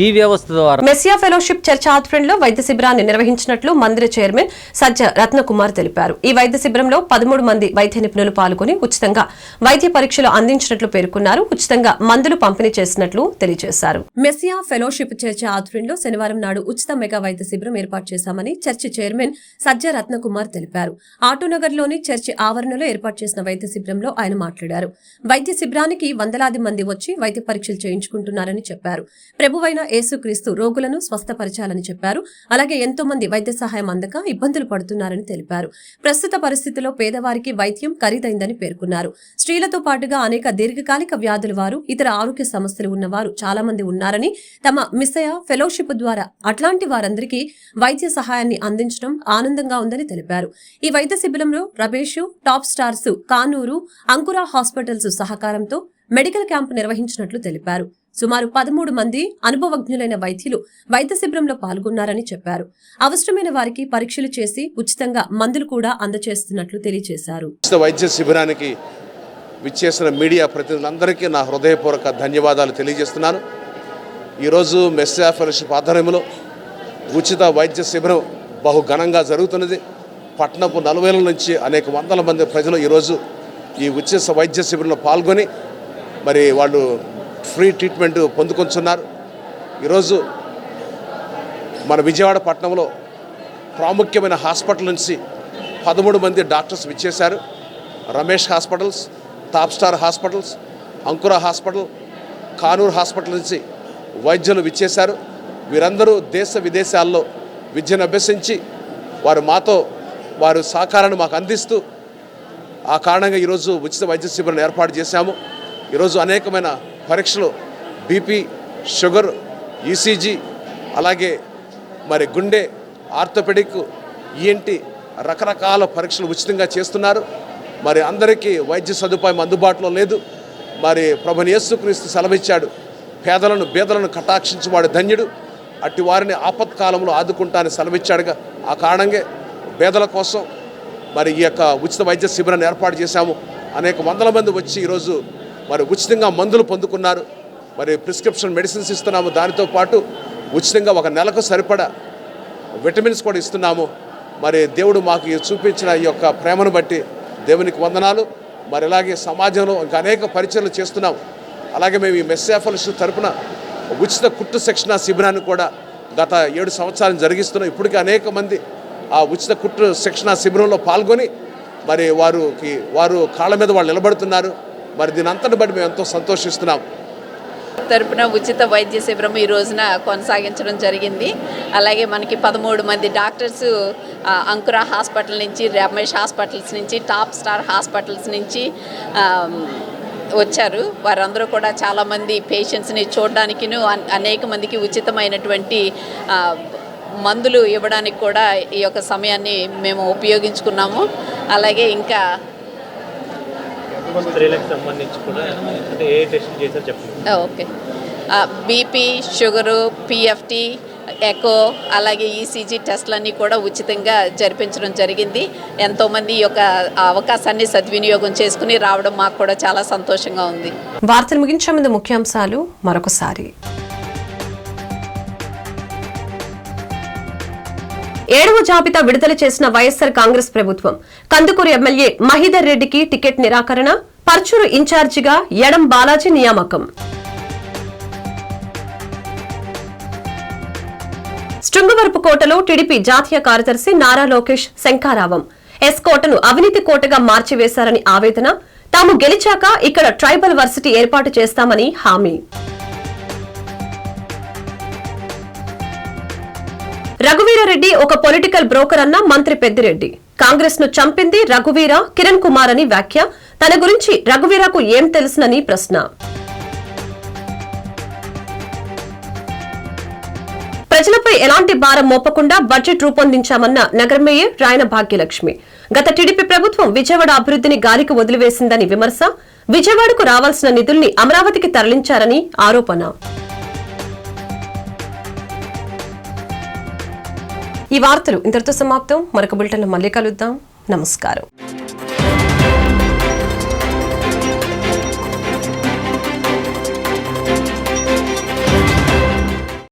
ఈ వ్యవస్థ ద్వారా మెస్సియా ఫెలోషిప్ చర్చ్ ఆధ్వర్యంలో వైద్య శిబిరాన్ని నిర్వహించినట్లు మందిర చైర్మన్ సజ్జ రత్నకుమార్ తెలిపారు. ఈ వైద్య శిబిరంలో 13 మంది వైద్య నిపుణులు పాల్గొని ఉచితంగా వైద్య పరీక్షలు అందించినట్లు పేర్కొన్నారు. ఉచితంగా మందులు పంపిణీ చేసినట్లు తెలియజేశారు. మెస్సియా ఫెలోషిప్ చర్చ్ ఆధ్వర్యంలో శనివారం నాడు ఉచిత మెగా వైద్య శిబిరం ఏర్పాటు చేశామని చర్చి చైర్మన్ సజ్జ రత్నకుమార్ తెలిపారు. ఆటోనగర్లోని చర్చి ఆవరణలో ఏర్పాటు చేసిన వైద్య శిబిరంలో ఆయన మాట్లాడారు. వైద్య శిబిరానికి వందలాది మంది వచ్చి వైద్య పరీక్షలు చేయించుకుంటున్నారని చెప్పారు. ప్రభువైన యేసుక్రీస్తు రోగులను స్వస్థపరచాలని చెప్పారు. అలాగే ఎంతో మంది వైద్య సహాయం అందక ఇబ్బందులు పడుతున్నారని తెలిపారు. ప్రస్తుత పరిస్థితిలో పేదవారికి వైద్యం ఖరీదైందని పేర్కొన్నారు. స్త్రీలతో పాటుగా అనేక దీర్ఘకాలిక వ్యాధుల వారు, ఇతర ఆరోగ్య సమస్యలు ఉన్నవారు చాలా మంది ఉన్నారని, తమ మెస్సియా ఫెలోషిప్ ద్వారా అట్లాంటి వారందరికీ వైద్య సహాయాన్ని అందించడం ఆనందంగా ఉందని తెలిపారు. ఈ వైద్య శిబిరంలో Ramesh, top stars, Kanuru, Ankura hospitals సహకారంతో మెడికల్ క్యాంపు నిర్వహించినట్లు తెలిపారు. సుమారు 13 మంది అనుభవజ్ఞులైన వైద్యులు వైద్య శిబిరంలో పాల్గొన్నారని చెప్పారు. అవసరమైన వారికి పరీక్షలు చేసి ఉచితంగా మందులు కూడా అందజేస్తున్నట్లు తెలియజేశారు. వైద్య శిబిరానికి విచ్చేసిన మీడియా ప్రతినిధులందరికీ నా హృదయపూర్వక ధన్యవాదాలు తెలియజేస్తున్నాను. ఈరోజు మెస్సియా ఫెలోషిప్ ఆధ్వర్యంలో ఉచిత వైద్య శిబిరం బహు ఘనంగా జరుగుతున్నది. పట్టణపు నలువేల నుంచి అనేక వందల మంది ప్రజలు ఈరోజు ఈ ఉచిత వైద్య శిబిరంలో పాల్గొని మరి వాళ్ళు ఫ్రీ ట్రీట్మెంట్ పొందుకొంటున్నారు. ఈరోజు మన విజయవాడ పట్టణంలో ప్రాముఖ్యమైన హాస్పిటల్ నుంచి 13 మంది డాక్టర్స్ విచ్చేశారు. Ramesh hospitals, top star hospitals, Ankura hospital, Kanuru hospital నుంచి వైద్యులు విచ్చేశారు. వీరందరూ దేశ విదేశాల్లో విద్యను అభ్యసించి వారు సహకారాన్ని మాకు అందిస్తూ ఆ కారణంగా ఈరోజు ఉచిత వైద్య శిబిరాన్ని ఏర్పాటు చేశాము. ఈరోజు అనేకమైన పరీక్షలు, బీపీ, షుగర్, ఈసీజీ, అలాగే మరి గుండె, ఆర్థోపెడిక్, ఈఎన్టీ రకరకాల పరీక్షలు ఉచితంగా చేస్తున్నారు. మరి అందరికీ వైద్య సదుపాయం అందుబాటులో లేదు. మరి ప్రభుని యేసుక్రీస్తు సెలవిచ్చాడు, పేదలను బీదలను కటాక్షించువాడు ధన్యుడు, అట్టి వారిని ఆపత్కాలంలో ఆదుకుంటానని సెలవిచ్చాడుగా. ఆ కారణంగా పేదల కోసం మరి ఈ యొక్క ఉచిత వైద్య శిబిరాన్ని ఏర్పాటు చేశాము. అనేక వందల మంది వచ్చి ఈరోజు మరి ఉచితంగా మందులు పొందుకున్నారు. మరి ప్రిస్క్రిప్షన్ మెడిసిన్స్ ఇస్తున్నాము. దానితో పాటు ఉచితంగా ఒక నెలకు సరిపడా విటమిన్స్ కూడా ఇస్తున్నాము. మరి దేవుడు మాకు చూపించిన ఈ యొక్క ప్రేమను బట్టి దేవునికి వందనాలు. మరి ఇలాగే సమాజంలో ఇంకా అనేక పరిచయాలు చేస్తున్నాం. అలాగే మేము ఈ మెస్సియా ఫెలోషిప్ తరపున ఉచిత కుట్టు శిక్షణ శిబిరాన్ని కూడా గత 7 సంవత్సరాలు జరిగిస్తున్నాం. ఇప్పటికీ అనేక మంది ఆ ఉచిత కుట్టు శిక్షణ శిబిరంలో పాల్గొని మరి వారు కాళ్ళ మీద వాళ్ళు నిలబడుతున్నారు. మరి దీని అంతటి బట్టి మేము ఎంతో సంతోషిస్తున్నాం. తరపున ఉచిత వైద్య శిబిరం ఈ రోజున కొనసాగించడం జరిగింది. అలాగే మనకి 13 మంది డాక్టర్స్ అంకురా హాస్పిటల్ నుంచి, రమేష్ హాస్పిటల్స్ నుంచి, టాప్ స్టార్ హాస్పిటల్స్ నుంచి వచ్చారు. వారందరూ కూడా చాలామంది పేషెంట్స్ని చూడడానికిను అనేక మందికి ఉచితమైనటువంటి మందులు ఇవ్వడానికి కూడా ఈ యొక్క సమయాన్ని మేము ఉపయోగించుకున్నాము. అలాగే ఇంకా స్త్రీలకు సంబంధించి కూడా అంటే ఏ టెస్ట్ చేశారో చెప్పండి. Okay, BP, sugar, PFT, echo అలాగే ఈసీజీ టెస్టులన్నీ కూడా ఉచితంగా జరిపించడం జరిగింది. ఎంతోమంది ఈ యొక్క అవకాశాన్ని సద్వినియోగం చేసుకుని రావడం మాకు కూడా చాలా సంతోషంగా ఉంది. వార్తలు ముగించే ముందు ముఖ్యాంశాలు మరొకసారి. 7వ జాబితా విడుదల చేసిన వైఎస్సార్ కాంగ్రెస్ ప్రభుత్వం. కందుకూరు ఎమ్మెల్యే మహీధర్ రెడ్డికి టికెట్ నిరాకరణ, పర్చూరు ఇన్ఛార్జిగా యడం బాలాజీ నియామకం. శృంగవరపుకోటలో టీడీపీ జాతీయ కార్యదర్శి నారా లోకేష్ శంఖారావం. ఎస్ కోటను అవినీతి కోటగా మార్చివేశారని ఆవేదన. తాము గెలిచాక ఇక్కడ ట్రైబల్ వర్సిటీ ఏర్పాటు చేస్తామని హామీ. రఘువీరారెడ్డి ఒక పొలిటికల్ బ్రోకర్ అన్న మంత్రి పెద్దిరెడ్డి. కాంగ్రెస్ ను చంపింది రఘువీర, కిరణ్ కుమార్ అని వ్యాఖ్య. తన గురించి రఘువీరకు ఏం తెలుసునని ప్రశ్న. ప్రజలపై ఎలాంటి భారం మోపకుండా బడ్జెట్ రూపొందించామన్న నగర మేయర్ రాయన భాగ్యలక్ష్మి. గత టీడీపీ ప్రభుత్వం విజయవాడ అభివృద్ధిని గాలికి వదిలివేసిందని విమర్శ. విజయవాడకు రావాల్సిన నిధుల్ని అమరావతికి తరలించారని ఆరోపణ. ఈ వార్తలు ఇంతటితో సమాప్తం. మరొక బులెటిన్లో మళ్ళీ కలుద్దాం. నమస్కారం.